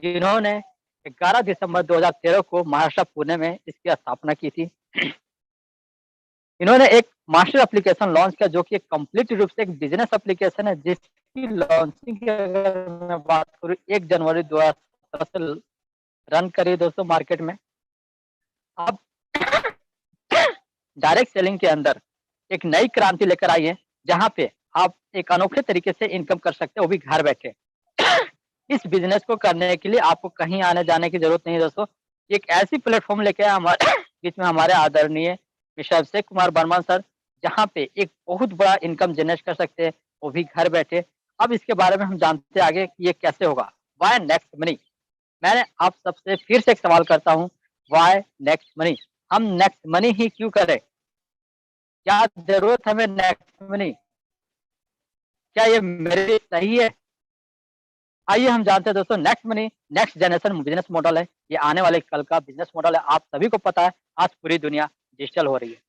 जिन्होंने 11 दिसंबर 2013 को महाराष्ट्र पुणे में इसकी स्थापना की थी। इन्होंने एक मास्टर एप्लीकेशन लॉन्च किया जो कि एक कंप्लीट रूप से एक बिजनेस एप्लीकेशन है, जिसकी लॉन्चिंग की अगर मैं बात करूँ 1 जनवरी 2017 से रन करी दोस्तों मार्केट में। अब डायरेक्ट सेलिंग के अंदर एक नई क्रांति लेकर आई है, जहाँ पे आप एक अनोखे तरीके से इनकम कर सकते हो, वो भी घर बैठे। इस बिज़नेस को करने के लिए आपको कहीं आने-जाने की ज़रूरत नहीं है दोस्तों। एक ऐसी प्लेटफ़ॉर्म लेके आए हमारे बीच में हमारे आदरणीय मिस्टर अभिषेक कुमार वर्मा सर, जहाँ पे एक बहुत बड़ा इनकम जनरेट कर सकते हैं, वो भी घर बैठे। अब इसके बारे में हम जानते हैं आगे कि ये कैसे होगा। Why next money? मैं आप सबसे फिर से एक सवाल करता हूँ, व्हाय नेक्स्ट मनी? हम नेक्स्ट मनी ही क्यों करें? क्या ज़रूरत हमें नेक्स्ट मनी? क्या ये मेरे लिए सही है? आइए हम जानते हैं दोस्तों next money next generation business model है। ये आने वाले कल का बिज़नेस मॉडल है। आप सभी को पता है आज पूरी दुनिया डिजिटल हो रही है।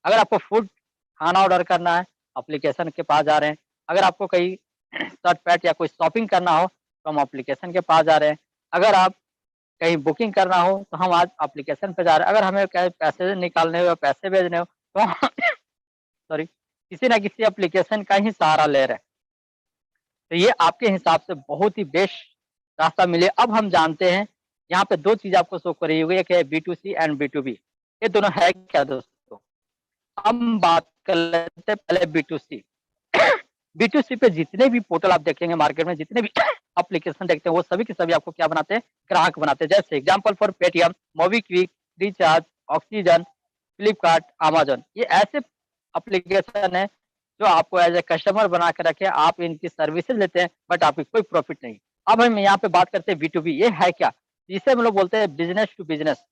अगर आपको फूड खाना ऑर्डर करना है, एप्लीकेशन के पास जा रहे हैं। अगर आपको कहीं शर्ट पैंट या कोई शॉपिंग करना हो, तो हम एप्लीकेशन के पास जा रहे हैं। अगर आप कहीं बुकिंग करना हो, तो हम आज एप्लीकेशन पे जा रहे हैं। अगर हमें कहीं पैसे निकालने हो या पैसे भेजने हो, तो सॉरी किसी न किसी एप्लीकेशन का ही सहारा ले रहे हैं। तो ये आपके हिसाब से बहुत ही बेस्ट रास्ता मिले। अब हम जानते हैं, यहाँ पे 2 चीज़ आपको शो कर रही होगी, एक है बी2सी एंड बी2बी। ये दोनों है क्या दोस्तों? हम बात कर लेते हैं पहले बी2सी। बी2सी पे जितने भी पोर्टल आप देखेंगे मार्केट में, जितने भी एप्लीकेशन देखते हैं, वो सभी के सभी आपको क्या बनाते हैं? ग्राहक बनाते हैं। जैसे example for Paytm, MobiKwik, recharge, oxygen, Flipkart, Amazon. ये ऐसे एप्लीकेशन है जो आपको एज़ अ कस्टमर बना के रखे, आप इनकी सर्विसेज़ लेते हैं, बट आपको कोई प्रॉफ़िट नहीं। अब हम यहाँ पे बात करते हैं बी2बी, ये है क्या? जिसे हम लोग बोलते हैं बिज़नेस टू बिज़नेस।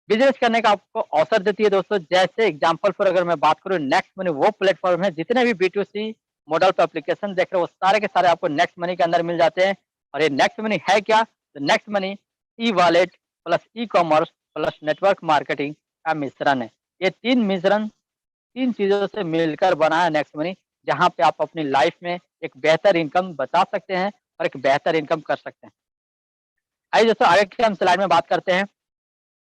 बिज़नेस करने का आपको अवसर देती है दोस्तों। जैसे एग्ज़ाम्पल फॉर अगर मैं बात करूँ, नेक्स्ट मनी वो प्लेटफ़ॉर्म है, जितने भी बी2सी मॉडल पे एप्लीकेशन देख रहे हो, वो सारे के सारे आपको नेक्स्ट मनी के अंदर मिल जाते हैं। और ये नेक्स्ट मनी है क्या? तो next money e-wallet plus e-commerce plus network marketing का मिश्रण है। ये 3 मिश्रण 3 चीज़ों से मिलकर बना है नेक्स्ट मनी, जहाँ पे आप अपनी लाइफ़ में एक बेहतर इनकम बचा सकते हैं और एक बेहतर इनकम कर सकते हैं। आइए दोस्तों आगे की हम स्लाइड में बात करते हैं।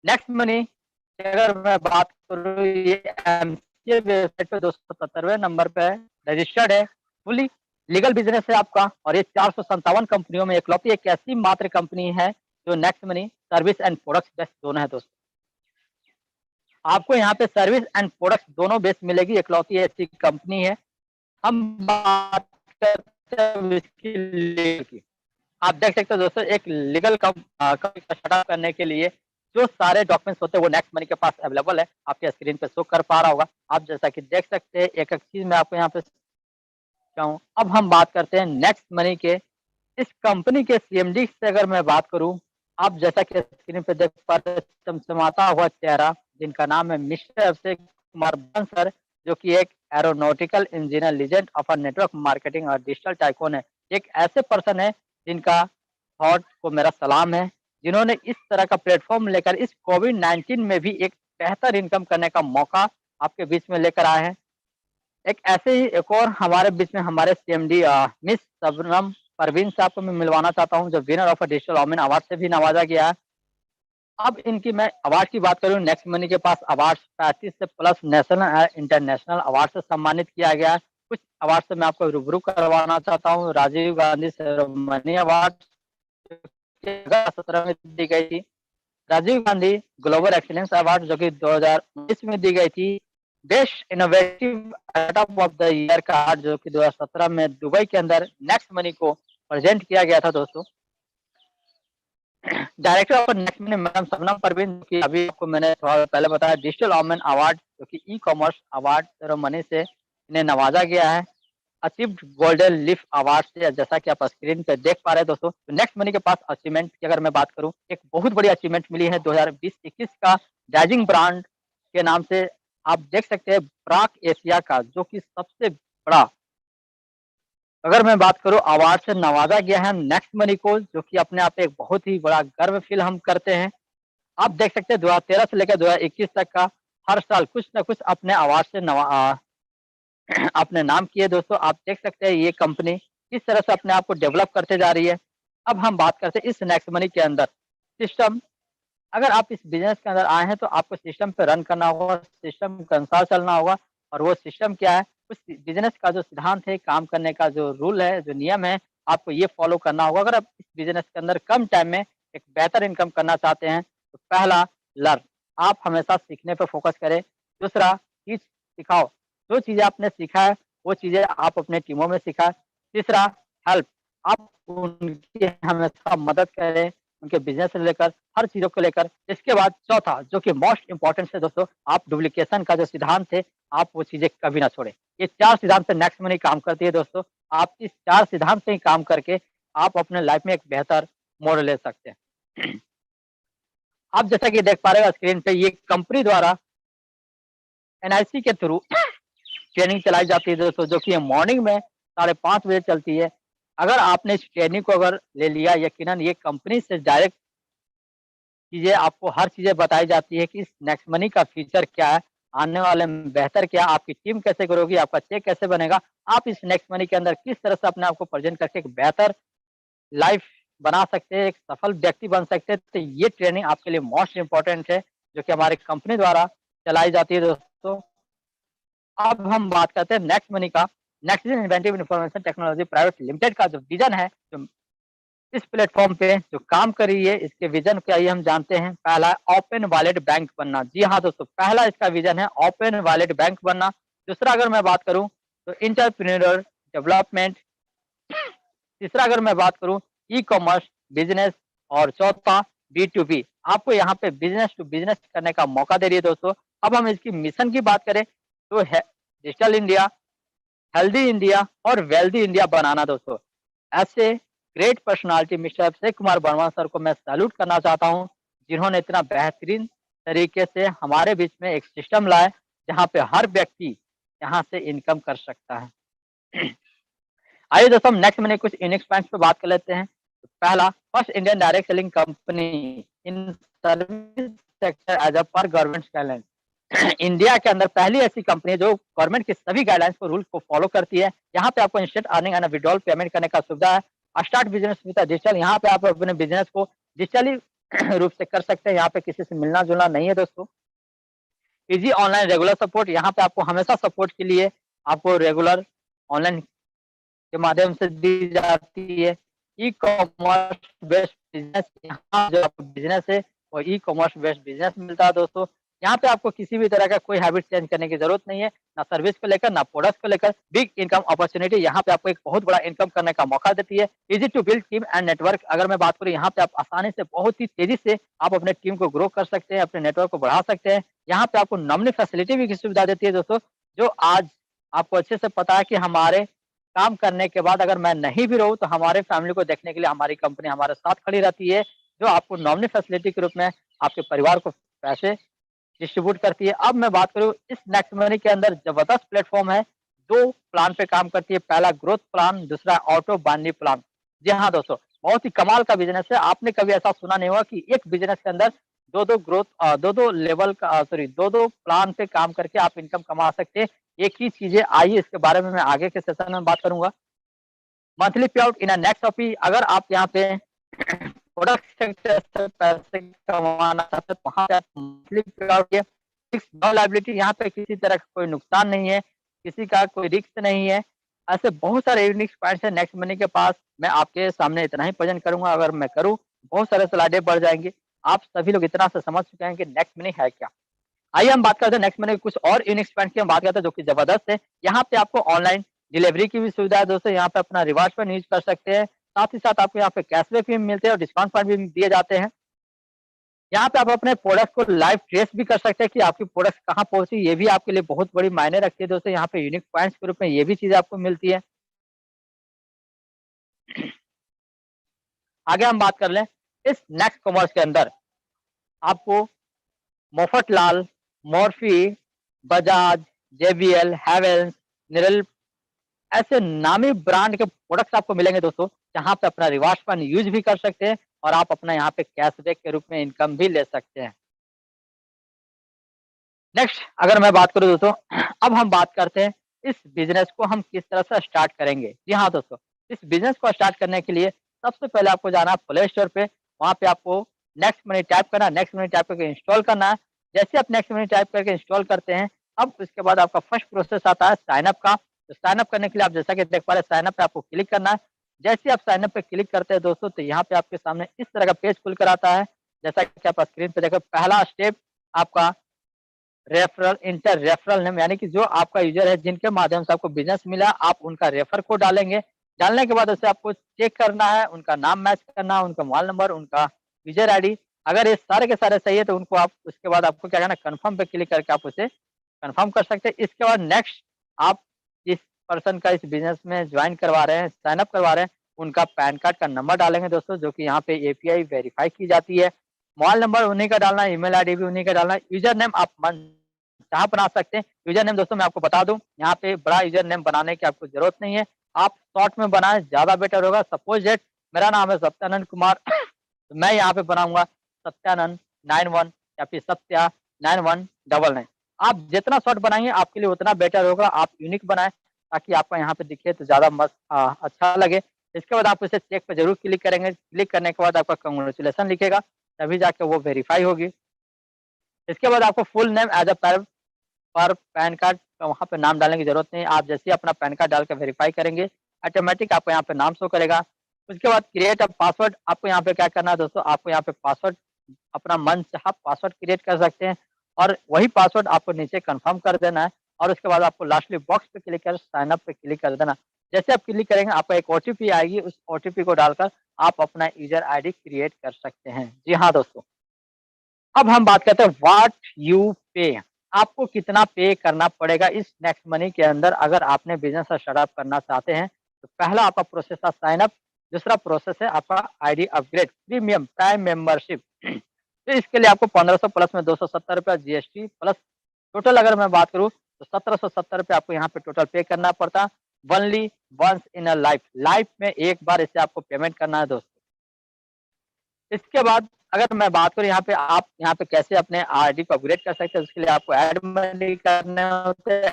नेक्स्ट मनी की अगर मैं बात करूँ, ये एमसीए वेबसाइट पे 277वें नंबर पे है, रजिस्टर्ड है, फुली लीगल बिज़नेस है आपका। और ये 457 कंपनियों में इकलौती एक ऐसी मात्र कंपनी है जो next money service and products based दोनों है दोस्तों। आपको यहाँ पे सर्विस एंड प्रोडक्ट्स दोनों बेस्ड मिलेगी, इकलौती ऐसी कंपनी है। हम बात करते हैं इसकी लीगल की। आप देख सकते हो दोस्तों, एक लीगल कंपनी का सेटअप करने के लिए जो सारे डॉक्यूमेंट्स होते हैं वो नेक्स्ट मनी के पास अवेलेबल है। आपके स्क्रीन पे शो कर पा रहा होगा। आप जैसा कि देख सकते हैं, एक-एक चीज़ मैं आपको यहाँ पे बताऊँ। अब हम बात करते हैं नेक्स्ट मनी के इस कंपनी के सीएमडी से अगर मैं बात करूँ, आप जैसा कि स्क्रीन पे देख पा रहे हैं, चमचमाता हुआ चेहरा, जिनका नाम है मिस्टर अभिषेक कुमार वर्मा सर, जो कि एक aeronautical engineer, legend of network marketing और डिजिटल टाइकून है। एक ऐसे पर्सन है जिनका थॉट को मेरा सलाम है, जिन्होंने इस तरह का प्लेटफ़ॉर्म लेकर इस कोविड-19 में भी एक बेहतर इनकम करने का मौका आपके बीच में लेकर आए हैं। एक ऐसे ही एक और हमारे बीच में हमारे सीएमडी मिस शबनम परवीन साहब को मैं मिलवाना चाहता हूँ, जो winner of digital women award से भी नवाजा गया है। अब इनकी मैं अवार्ड की बात करूँ, नेक्स्ट मनी के पास अवार्ड्स 35 से प्लस नेशनल इंटरनेशनल अवार्ड से सम्मानित किया गया है। कुछ अवार्ड से मैं आपको रूबरू करवाना चाहता हूँ। राजीव गांधी सेरेमनी अवार्ड 2017 में दी गई थी। Rajiv Gandhi global excellence award जो कि 2019 में दी गई थी। Best innovative startup of the year का अवार्ड जो कि 2017 में दुबई के अंदर नेक्स्ट मनी को प्रेजेंट किया गया था दोस्तों। Director of next money madam Shabnam Parveen, की अभी आपको मैंने थोड़ा पहले बताया, डिजिटल वुमेन अवार्ड जो कि ई-कॉमर्स अवार्ड सेरेमनी से इन्हें नवाजा गया है। अचीव्ड गोल्डन लीफ अवार्ड से, जैसा कि आप स्क्रीन पे देख पा रहे हैं दोस्तों। तो नेक्स्ट मनी के पास अचीवमेंट की अगर मैं बात करूँ, एक बहुत बड़ी अचीवमेंट मिली है 2020-21 का डाइजिंग ब्रांड के नाम से। आप देख सकते हैं प्राक एशिया का जो कि सबसे बड़ा, अगर मैं बात करूँ, अवार्ड से नवाजा गया है नेक्स्ट मनी को, जो कि अपने आप में एक बहुत ही बड़ा गर्व फ़ील हम करते हैं। आप देख सकते हैं 2013 से लेकर 2021 तक का हर साल कुछ न कुछ अपने अवार्ड से अपने नाम किए दोस्तों। आप देख सकते हैं ये कंपनी किस तरह से अपने आप को डेवलप करते जा रही है। अब हम बात करते हैं इस नेक्स्ट मनी के अंदर सिस्टम। अगर आप इस बिज़नेस के अंदर आए हैं तो आपको सिस्टम पे रन करना होगा, सिस्टम के अनुसार चलना होगा और वो सिस्टम क्या है, उस बिज़नेस का जो सिद्धांत है, काम करने का जो रूल है, जो नियम है, आपको ये फ़ॉलो करना होगा। अगर आप इस बिज़नेस के अंदर कम टाइम में एक बेहतर इनकम करना चाहते हैं, तो पहला लर्न, आप हमेशा सीखने पे फ़ोकस करें। दूसरा टीच, सिखाओ, जो चीज़ें आपने सीखा है, वो चीज़ें आप अपने टीमों में सिखाएँ। तीसरा हेल्प, आप उनकी हमेशा मदद करें, उनके बिज़नेस से लेकर हर चीज़ों को लेकर। इसके बाद चौथा जो कि मोस्ट इम्पोर्टेंट है दोस्तों, आप डुप्लीकेशन का जो सिद्धांत है, आप वो चीज़ें कभी ना छोड़ें। ये 4 सिद्धांत से नेक्स्ट मनी काम करती है दोस्तों। आप इस 4 सिद्धांत पे ही काम करके आप अपने लाइफ में एक बेहतर मोड़ ले सकते हैं। आप जैसा कि देख पा रहे हो स्क्रीन पे, ये कंपनी द्वारा एनआईसी के थ्रू ट्रेनिंग चलाई जाती है दोस्तों, जो कि मॉर्निंग में 5:30 बजे चलती है। अगर आपने इस ट्रेनिंग को अगर ले लिया, यकीनन ये कंपनी से डायरेक्ट चीज़ें आपको हर चीज़ें बताई जाती है कि इस नेक्स्ट मनी का फ्यूचर क्या है, आने वाले में बेहतर क्या है, आपकी टीम कैसे ग्रो होगी, आपका चेक कैसे बनेगा, आप इस नेक्स्ट मनी के अंदर किस तरह से अपने आप को प्रेज़ेंट करके एक बेहतर लाइफ़ बना सकते हैं, एक सफल व्यक्ति बन सकते हैं। तो ये ट्रेनिंग आपके लिए मोस्ट इम्पोर्टेंट है, जो कि हमारी कंपनी द्वारा चलाई जाती है दोस्तों। अब हम बात करते हैं नेक्स्ट मनी का। Next gen inventive information technology private limited का जो विज़न है, जो इस प्लेटफ़ॉर्म पे जो काम कर रही है, इसके विज़न क्या ये हम जानते हैं। पहला ओपन वॉलेट बैंक बनना। जी हाँ दोस्तों, पहला इसका विज़न है ओपन वॉलेट बैंक बनना। दूसरा अगर मैं बात करूँ तो एंटरप्रेन्योर डेवलपमेंट। तीसरा अगर मैं बात करूँ ई-कॉमर्स बिज़नेस और चौथा बी2बी। आपको यहाँ पे बिज़नेस टू बिज़नेस करने का मौका दे रही है दोस्तों। अब हम इसकी मिशन की बात करें तो है डिजिटल इंडिया, हेल्दी इंडिया और वेल्दी इंडिया बनाना दोस्तों। ऐसे great personality mister Abhishek Kumar Verma sir को मैं सैल्यूट करना चाहता हूँ, जिन्होंने इतना बेहतरीन तरीके से हमारे बीच में एक सिस्टम लाए, जहाँ पे हर व्यक्ति यहाँ से इनकम कर सकता है। आइए दोस्तों, हम नेक्स्ट मनी कुछ यूनिक पॉइंट्स पे बात कर लेते हैं। तो पहला, first Indian direct selling company in service sector as a पर गवर्नमेंट गाइडलाइन। इंडिया के अंदर पहली ऐसी कंपनी है जो गवर्नमेंट के सभी गाइडलाइंस को, रूल्स को फॉलो करती है। यहाँ पे आपको instant earning and withdrawal payment करने का सुविधा है। स्टार्ट बिज़नेस विद डिजिटल, यहाँ पे आप अपने बिज़नेस को डिजिटली रूप से कर सकते हैं। यहाँ पे किसी से मिलना-जुलना नहीं है दोस्तों। ईज़ी ऑनलाइन रेगुलर सपोर्ट, यहाँ पे आपको हमेशा सपोर्ट के लिए आपको रेगुलर ऑनलाइन के माध्यम से दी जाती है। ई-कॉमर्स बेस्ड बिज़नेस, यहाँ जो आपको बिज़नेस है वो ई-कॉमर्स बेस्ड बिज़नेस मिलता है दोस्तों। यहाँ पे आपको किसी भी तरह का कोई हैबिट चेंज करने की ज़रूरत नहीं है, ना सर्विस को लेकर, ना प्रोडक्ट्स को लेकर। बिग इनकम अपॉर्च्युनिटी, यहाँ पे आपको एक बहुत बड़ा इनकम करने का मौका देती है। Easy to build team and network, अगर मैं बात करूँ यहाँ पे आप आसानी से बहुत ही तेज़ी से आप अपने टीम को ग्रो कर सकते हैं, अपने नेटवर्क को बढ़ा सकते हैं। यहाँ पे आपको नॉमिनी फैसिलिटी भी की सुविधा देती है दोस्तों, जो आज आपको अच्छे से पता है कि हमारे काम करने के बाद अगर मैं नहीं भी रहूँ, तो हमारे फैमिली को देखने के लिए हमारी कंपनी हमारे साथ खड़ी रहती है, जो आपको नॉमिनी फैसिलिटी के रूप में आपके परिवार को पैसे डिस्ट्रीब्यूट करती है। अब मैं बात करूँ इस नेक्स्ट मनी के अंदर ज़बरदस्त प्लेटफ़ॉर्म है, 2 प्लान पे काम करती है। पहला ग्रोथ प्लान, दूसरा ऑटो बाइनरी प्लान। जी हाँ दोस्तों, बहुत ही कमाल का बिज़नेस है। आपने कभी ऐसा सुना नहीं होगा कि एक बिज़नेस के अंदर 2-2 ग्रोथ 2-2 लेवल का 2-2 प्लान पे काम करके आप इनकम कमा सकते हैं। एक ही चीज़ें, आइए इसके बारे में मैं आगे के सेशन में बात करूँगा। मंथली पे out in a next topic, अगर आप यहाँ पे प्रोडक्ट सेक्टर से पैसे कमाना चाहते हैं, तो वहाँ पे आप मंथली पे आउट या फिक्स नो लायबिलिटी, यहाँ पे किसी तरह का कोई नुकसान नहीं है, किसी का कोई रिस्क नहीं है। ऐसे बहुत सारे यूनिक पॉइंट्स हैं नेक्स्ट मनी के पास। मैं आपके सामने इतना ही प्रेज़ेंट करूँगा, अगर मैं करूँ, बहुत सारे स्लाइडें बढ़ जाएँगी। आप सभी लोग इतना से समझ चुके हैं कि नेक्स्ट मनी है क्या। आइए हम बात करते हैं नेक्स्ट महीने के कुछ और यूनिक पॉइंट्स की हम बात करते हैं, जो कि ज़बरदस्त है। यहाँ पे आपको ऑनलाइन डिलीवरी की भी सुविधा है दोस्तों, यहाँ पे अपना रिवार्ड्स पॉइंट यूज़ कर सकते हैं। साथ ही साथ आपको यहाँ पे कैशबैक भी मिलते हैं और डिस्काउंट पॉइंट भी दिए जाते हैं। यहाँ पे आप अपने प्रोडक्ट को लाइव ट्रेस भी कर सकते हैं कि आपकी प्रोडक्ट कहाँ पहुँची, ये भी आपके लिए बहुत बड़ी मायने रखती है दोस्तों। यहाँ पे यूनिक पॉइंट्स के रूप में ये भी चीज़ आपको मिलती है। आगे हम बात कर लें, इस नेक्स्ट कॉमर्स के अंदर आपको मफतलाल, मॉर्फी, बजाज, जेबीएल, हैवेल्स, निरल ऐसे नामी ब्रांड के प्रोडक्ट्स आपको मिलेंगे दोस्तों, जहाँ पे अपना रिवार्ड्स पॉइंट यूज़ भी कर सकते हैं और आप अपना यहाँ पे कैशबैक के रूप में इनकम भी ले सकते हैं। नेक्स्ट अगर मैं बात करूँ दोस्तों, अब हम बात करते हैं इस बिज़नेस को हम किस तरह से स्टार्ट करेंगे। जी हाँ दोस्तों, इस बिज़नेस को स्टार्ट करने के लिए सबसे पहले आपको जाना है प्ले स्टोर पे, वहाँ पे आपको नेक्स्ट मनी टाइप करना है, नेक्स्ट मनी टाइप करके इंस्टॉल करना है। जैसे आप नेक्स्ट मनी टाइप करके इंस्टॉल करते हैं, अब उसके बाद आपका फर्स्ट प्रोसेस आता है साइन अप का। तो साइन अप करने के लिए आप जैसा कि देख पा रहे हैं, साइन अप पे आपको क्लिक करना है। जैसे आप साइन अप पे क्लिक करते हैं दोस्तों, तो यहाँ पे आपके सामने इस तरह का पेज खुल कर आता है। जैसा कि आप स्क्रीन पे देखो, पहला स्टेप आपका रेफरल इंटर रेफरल नेम, यानी कि जो आपका यूजर है जिनके माध्यम से आपको बिज़नेस मिला, आप उनका रेफर कोड डालेंगे। डालने के बाद उसे आपको चेक करना है, उनका नाम मैच करना है, उनका मोबाइल नंबर, उनका यूजर आईडी। अगर ये सारे के सारे सही है तो उनको आप उसके बाद आपको क्या करना है, कन्फर्म पे क्लिक करके आप उसे कन्फर्म कर सकते हैं। इसके बाद नेक्स्ट आप जिस पर्सन का इस बिज़नेस में जॉइन करवा रहे हैं, साइन अप करवा रहे हैं, उनका पैन कार्ड का नंबर डालेंगे दोस्तों, जो कि यहाँ पे एपीआई वेरीफाई की जाती है। मोबाइल नंबर उन्हीं का डालना है, ईमेल आईडी भी उन्हीं का डालना है। यूजर नेम आप मनचाहा बना सकते हैं। यूजर नेम दोस्तों मैं आपको बता दूँ, यहाँ पे बड़ा यूजर नेम बनाने की आपको ज़रूरत नहीं है। आप शॉर्ट में बनाएँ, ज़्यादा बेटर होगा। सपोज़ दैट मेरा नाम है सत्यानंद कुमार, तो मैं यहाँ पे बनाऊँगा सत्यानंद 91 या फिर सत्या 9199। आप जितना शॉर्ट बनाएँगे आपके लिए उतना बेटर होगा। आप यूनिक बनाएँ ताकि आपका यहाँ पे दिखे तो ज़्यादा अच्छा लगे। इसके बाद आप इसे चेक पे ज़रूर क्लिक करेंगे। क्लिक करने के बाद आपका कांग्रेचुलेशन लिखेगा, तभी जाके वो वेरीफाई होगी। इसके बाद आपको फुल नेम एज़ अ पर पैन कार्ड का वहाँ पे नाम डालने की ज़रूरत नहीं है। आप जैसे ही अपना पैन कार्ड डाल के वेरीफाई करेंगे, ऑटोमेटिक आपको यहाँ पे नाम शो करेगा। उसके बाद क्रिएट अ पासवर्ड, आपको यहाँ पे क्या करना है दोस्तों, आपको यहाँ पे पासवर्ड अपना मनचाहा पासवर्ड क्रिएट कर सकते हैं और वही पासवर्ड आपको नीचे कन्फर्म कर देना है और उसके बाद आपको लास्टली बॉक्स पे क्लिक कर साइन अप पे क्लिक कर देना। जैसे आप क्लिक करेंगे आपको एक ओटीपी आएगी, उस ओटीपी को डालकर आप अपना यूज़र आईडी क्रिएट कर सकते हैं। जी हाँ दोस्तों। अब हम बात करते हैं व्हाट यू पे, आपको कितना पे करना पड़ेगा इस नेक्स्ट मनी के अंदर अगर आपने बिज़नेस स्टार्टअप करना चाहते हैं। तो पहला आपका प्रोसेस था साइन अप, दूसरा प्रोसेस है आपका ID upgrade, premium prime membership. तो इसके लिए आपको 1500 प्लस में ₹270 जीएसटी प्लस टोटल अगर मैं बात करूँ तो ₹1770 आपको यहाँ पे टोटल पे करना पड़ता। Only once in a life, life में एक बार इसे आपको पेमेंट करना है दोस्तों। इसके बाद अगर मैं बात करूँ यहाँ पे आप यहाँ पे कैसे अपने आईडी को अपग्रेड कर सकते हैं, उसके लिए आपको ऐड मनी करने होते हैं।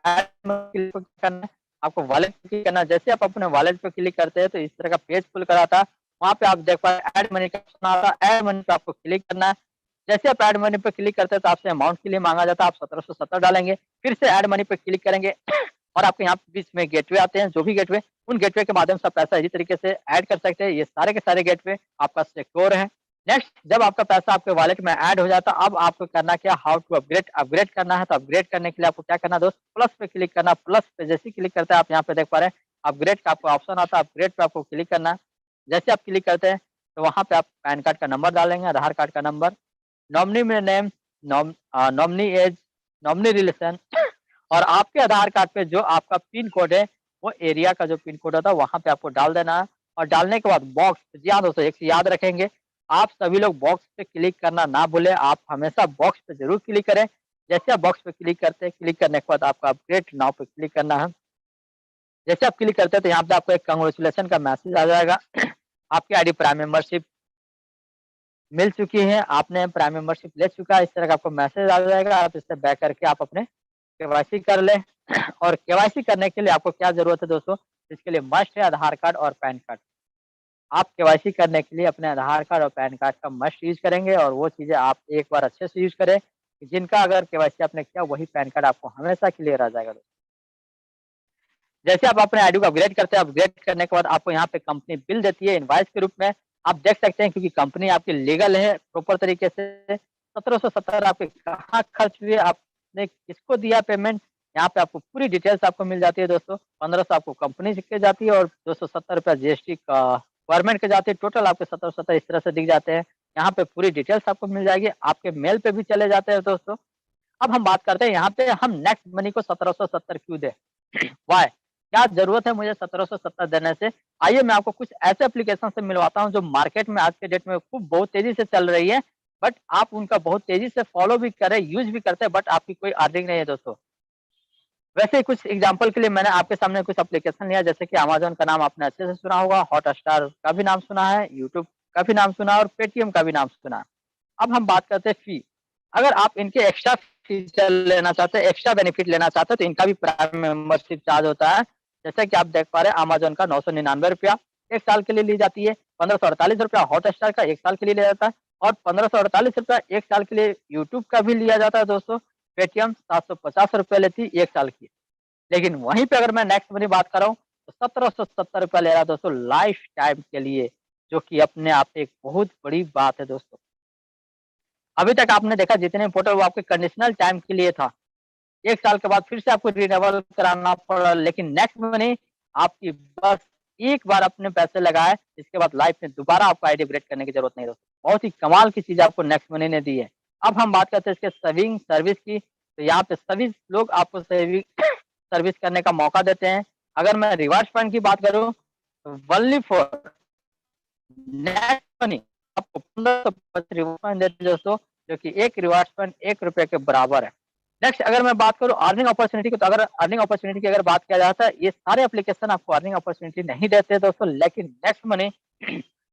ऐड मनी करना है, आपको वॉलेट पे क्लिक करना है। जैसे आप अपने वॉलेट पे क्लिक करते हैं तो इस तरह का पेज खुल कर आता है। वहाँ पे आप देख पा रहे हैं ऐड मनी का ऑप्शन आता है, ऐड मनी पे आपको क्लिक करना है। जैसे आप ऐड मनी पे क्लिक करते हैं तो आपसे अमाउंट के लिए माँगा जाता है, आप 1770 डालेंगे, फिर से ऐड मनी पे क्लिक करेंगे और आपके यहाँ बीच में गेटवे आते हैं, जो भी गेटवे, उन गेटवे के माध्यम से आप पैसा इसी तरीके से ऐड कर सकते हैं। ये सारे के सारे गेटवे आपका सिक्योर है। नेक्स्ट जब आपका पैसा आपके वॉलेट में ऐड हो जाता है, अब आपको करना क्या, हाउ टू अपग्रेड, अपग्रेड करना है। तो अपग्रेड करने के लिए आपको क्या करना है दोस्त, प्लस पे क्लिक करना। प्लस पे जैसे ही क्लिक करते हैं आप यहाँ पे देख पा रहे हैं अपग्रेड का आपको ऑप्शन आता है, अपग्रेड पे आपको क्लिक करना है। जैसे आप क्लिक करते हैं तो वहाँ पे आप पैन कार्ड का नंबर डालेंगे, आधार कार्ड का नंबर, नॉमिनी में name, nominee age, nominee relation और आपके आधार कार्ड पे जो आपका पिन कोड है, वो एरिया का जो पिन कोड होता है वहाँ पे आपको डाल देना है और डालने के बाद बॉक्स, जी हाँ दोस्तों, एक चीज़ याद रखेंगे, आप सभी लोग बॉक्स पे क्लिक करना ना भूलें, आप हमेशा बॉक्स पे ज़रूर क्लिक करें। जैसे आप बॉक्स पे क्लिक करते हैं, क्लिक करने के बाद आपका अपग्रेड नाउ पे क्लिक करना है। जैसे आप क्लिक करते हैं तो यहाँ पे आपको एक कांग्रेचुलेशन का मैसेज आ जाएगा। आपकी आईडी प्राइम मेंबरशिप मिल चुकी है, आपने प्राइम मेंबरशिप ले चुका है, इस तरह का आपको मैसेज आ जाएगा। आप इससे बैक करके आप अपने केवाईसी कर लें और केवाईसी करने के लिए आपको क्या ज़रूरत है दोस्तों, इसके लिए मस्ट है आधार कार्ड और पैन कार्ड। आप केवाईसी करने के लिए अपने आधार कार्ड और पैन कार्ड का मस्ट यूज़ करेंगे और वो चीज़ें आप एक बार अच्छे से यूज़ करें, कि जिनका अगर केवाईसी आपने किया वही पैन कार्ड आपको हमेशा के लिए रह जाएगा। जैसे आप अपने आईडी को अपग्रेड करते हैं, अपग्रेड करने के बाद आपको यहाँ पे कंपनी बिल देती है इनवॉइस के रूप में। आप देख सकते हैं क्योंकि कंपनी आपकी लीगल है प्रॉपर तरीके से। 1770 आपके कहाँ खर्च हुए, आपने किसको दिया पेमेंट, यहाँ पे आपको पूरी डिटेल्स आपको मिल जाती है दोस्तों। 1500 आपको कंपनी से के जाती है और ₹270 जीएसटी का गवर्नमेंट के जाती है। टोटल आपके 1770 इस तरह से दिख जाते हैं। यहाँ पे पूरी डिटेल्स आपको मिल जाएगी, आपके मेल पे भी चले जाते हैं दोस्तों। अब हम बात करते हैं यहाँ पे हम नेक्स्ट मनी को 1770 क्यों दें? व्हाई? क्या ज़रूरत है मुझे 1770 देने से? आइए मैं आपको कुछ ऐसे एप्लीकेशन से मिलवाता हूँ जो मार्केट में आज के डेट में खूब बहुत तेज़ी से चल रही है, बट आप उनका बहुत तेज़ी से फॉलो भी करें, यूज़ भी करते हैं, बट आपकी कोई अर्निंग नहीं है दोस्तों। वैसे कुछ एग्ज़ाम्पल के लिए मैंने आपके सामने कुछ एप्लीकेशन लिया, जैसे कि अमेज़न का नाम आपने अच्छे से सुना होगा, हॉटस्टार का भी नाम सुना है, यूट्यूब का भी नाम सुना है और पेटीएम का भी नाम सुना है। अब हम बात करते हैं फी। अगर आप इनके एक्स्ट्रा फीचर लेना चाहते हैं, एक्स्ट्रा बेनिफिट लेना चाहते हैं, तो इनका भी प्राइम मेंबरशिप चार्ज होता है। जैसे कि आप देख पा रहे हैं अमेज़न का ₹999, 1 साल के लिए ली जाती है। ₹1548 हॉटस्टार का 1 साल के लिए लिया जाता है और ₹1548 1 साल के लिए यूट्यूब का भी लिया जाता है दोस्तों। पेटीएम ₹750 लेती है 1 साल की। लेकिन वहीं पे अगर मैं नेक्स्ट मनी बात कर रहा हूँ, तो ₹1770 ले रहा है दोस्तों लाइफ टाइम के लिए, जो कि अपने आप में एक बहुत बड़ी बात है दोस्तों। अभी तक आपने देखा जितने पोर्टल वो आपके कंडीशनल टाइम के लिए था। 1 साल के बाद फिर से आपको रिन्यूअल कराना पड़ा, लेकिन नेक्स्ट मनी आपकी बस एक बार अपने पैसे लगाए, इसके बाद लाइफ में दोबारा आपको आईडी अपग्रेड करने की ज़रूरत नहीं दोस्तों। बहुत ही कमाल की चीज़ आपको नेक्स्ट मनी ने दी है। अब हम बात करते हैं इसके सेविंग सर्विस की, तो यहाँ पे सभी लोग आपको सेविंग सर्विस करने का मौका देते हैं। अगर मैं रिवार्ड्स पॉइंट की बात करूँ, तो ओनली फॉर नेक्स्ट मनी आपको 1550 रिवार्ड पॉइंट देते हैं दोस्तों, जो कि 1 रिवार्ड्स पॉइंट ₹1 के बराबर है। नेक्स्ट अगर मैं बात करूँ अर्निंग अपॉर्च्युनिटी की, तो अगर अर्निंग अपॉर्च्युनिटी की अगर बात किया जाता है, ये सारे एप्लीकेशन आपको अर्निंग अपॉर्च्युनिटी नहीं देते दोस्तों, लेकिन नेक्स्ट मनी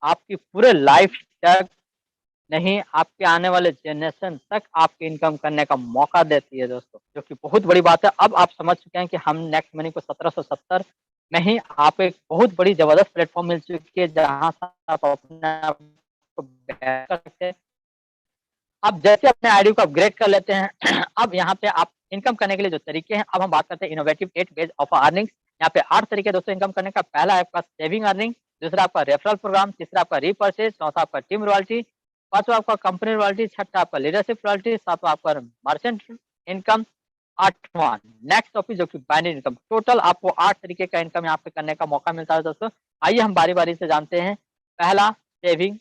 आपकी पूरे लाइफ तक नहीं, आपके आने वाले जनरेशन तक आपकी इनकम करने का मौका देती है दोस्तों, जो कि बहुत बड़ी बात है। अब आप समझ चुके हैं कि हम नेक्स्ट मनी को 1770 में ही आप एक बहुत बड़ी ज़बरदस्त प्लेटफ़ॉर्म मिल चुकी है, जहाँ से आप अपने आप को बेहतर कर सकते हैं। अब जैसे अपने आईडी को अपग्रेड कर लेते हैं, अब यहाँ पे आप इनकम करने के लिए जो तरीके हैं, अब हम बात करते हैं इनोवेटिव 8 वेज ऑफ अर्निंग। यहाँ पे 8 तरीके दोस्तों इनकम करने का। पहला है आपका सेविंग अर्निंग, दूसरा आपका रेफरल प्रोग्राम, तीसरा आपका रीपर्चेज़, चौथा आपका टीम रॉयल्टी, पाँचवाँ आपका कंपनी रॉयल्टी, छठा आपका लीडरशिप रॉयल्टी, सातवाँ आपका मर्चेंट इनकम, आठवाँ नेक्स्ट टॉपिक जो कि बाइनरी इनकम। टोटल आपको 8 तरीके का इनकम यहाँ पे करने का मौका मिलता है दोस्तों। आइए हम बारी-बारी से जानते हैं। पहला सेविंग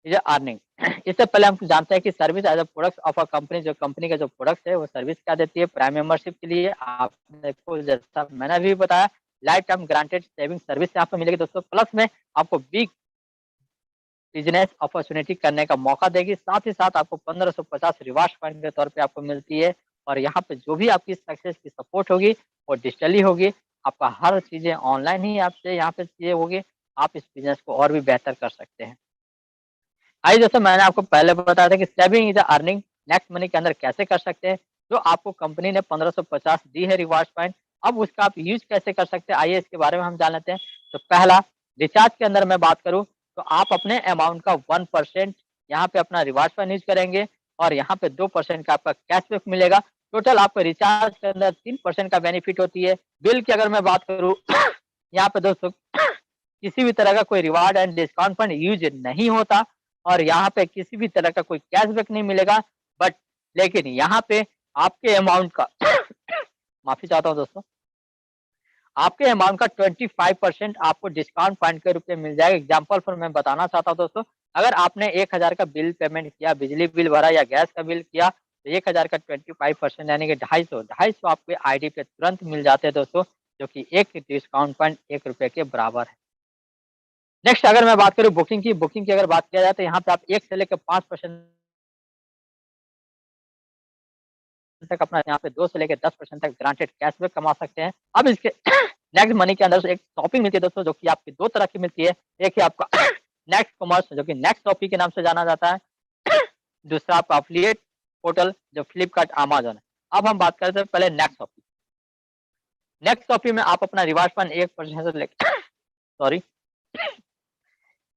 ये अर्निंग। इससे पहले हम जानते हैं कि service as a product of a company, जो कंपनी का जो प्रोडक्ट है वो सर्विस क्या देती है। प्राइम मेंबरशिप के लिए आपको जैसा मैंने अभी बताया life time granted saving service यहाँ पे मिलेगी दोस्तों। प्लस में आपको बिग बिज़नेस अपॉर्च्युनिटी करने का मौका देगी। साथ ही साथ आपको 1550 रिवार्ड्स पॉइंट के तौर पे आपको मिलती है और यहाँ पे जो भी आपकी सक्सेस की सपोर्ट होगी वो डिजिटली होगी। आपका हर चीज़ें ऑनलाइन ही आपसे यहाँ पे चीज़ें होगी। आप इस बिज़नेस को और भी बेहतर कर सकते हैं। आइए जैसे मैंने आपको पहले बताया था कि saving is earning next money के अंदर कैसे कर सकते हैं। जो आपको कंपनी ने 1550 दी है रिवार्ड्स पॉइंट, अब उसका आप यूज़ कैसे कर सकते हैं, आइए इसके बारे में हम जान लेते हैं। तो पहला रिचार्ज के अंदर मैं बात करूँ, तो आप अपने अमाउंट का 1% यहाँ पे अपना रिवार्ड्स पॉइंट यूज़ करेंगे और यहाँ पे 2% का आपका कैशबैक मिलेगा। टोटल आपको रिचार्ज के अंदर 3% का बेनिफिट होती है। बिल की अगर मैं बात करूँ, यहाँ पे दोस्तों किसी भी तरह का कोई reward and discount fund use नहीं होता और यहाँ पे किसी भी तरह का कोई कैशबैक नहीं मिलेगा। बट लेकिन यहाँ पे आपके अमाउंट का माफ़ी चाहता हूँ दोस्तों, आपके अमाउंट का 25% आपको डिस्काउंट पॉइंट के रूप में मिल जाएगा। एग्जांपल फॉर मैं बताना चाहता हूँ दोस्तों, अगर आपने 1000 का बिल पेमेंट किया, बिजली बिल भरा या गैस का बिल किया, तो 1000 का 25% यानी कि 250 आपके आईडी पे तुरंत मिल जाते हैं दोस्तों, जो कि एक डिस्काउंट पॉइंट ₹1 के बराबर है। नेक्स्ट अगर मैं बात करूँ बुकिंग की अगर बात किया जाए, तो यहाँ पे आप 1 से लेकर 5% तक अपना यहाँ पे 2 से लेकर 10% तक ग्रांटेड कैशबैक कमा सकते हैं। अब इसके नेक्स्ट मनी के अंदर से एक शॉपिंग मिलती है दोस्तों, जो कि आपकी 2 तरह की मिलती है। एक है आपका नेक्स्ट कॉमर्स जो कि नेक्स्ट शॉपिंग के नाम से जाना जाता है। दूसरा आपका एफिलिएट पोर्टल जो फ्लिपकार्ट, अमेज़न है। अब हम बात करते हैं पहले नेक्स्ट शॉपिंग। नेक्स्ट शॉपिंग में आप अपना रिवार्ड फंड 1% से लेके सॉरी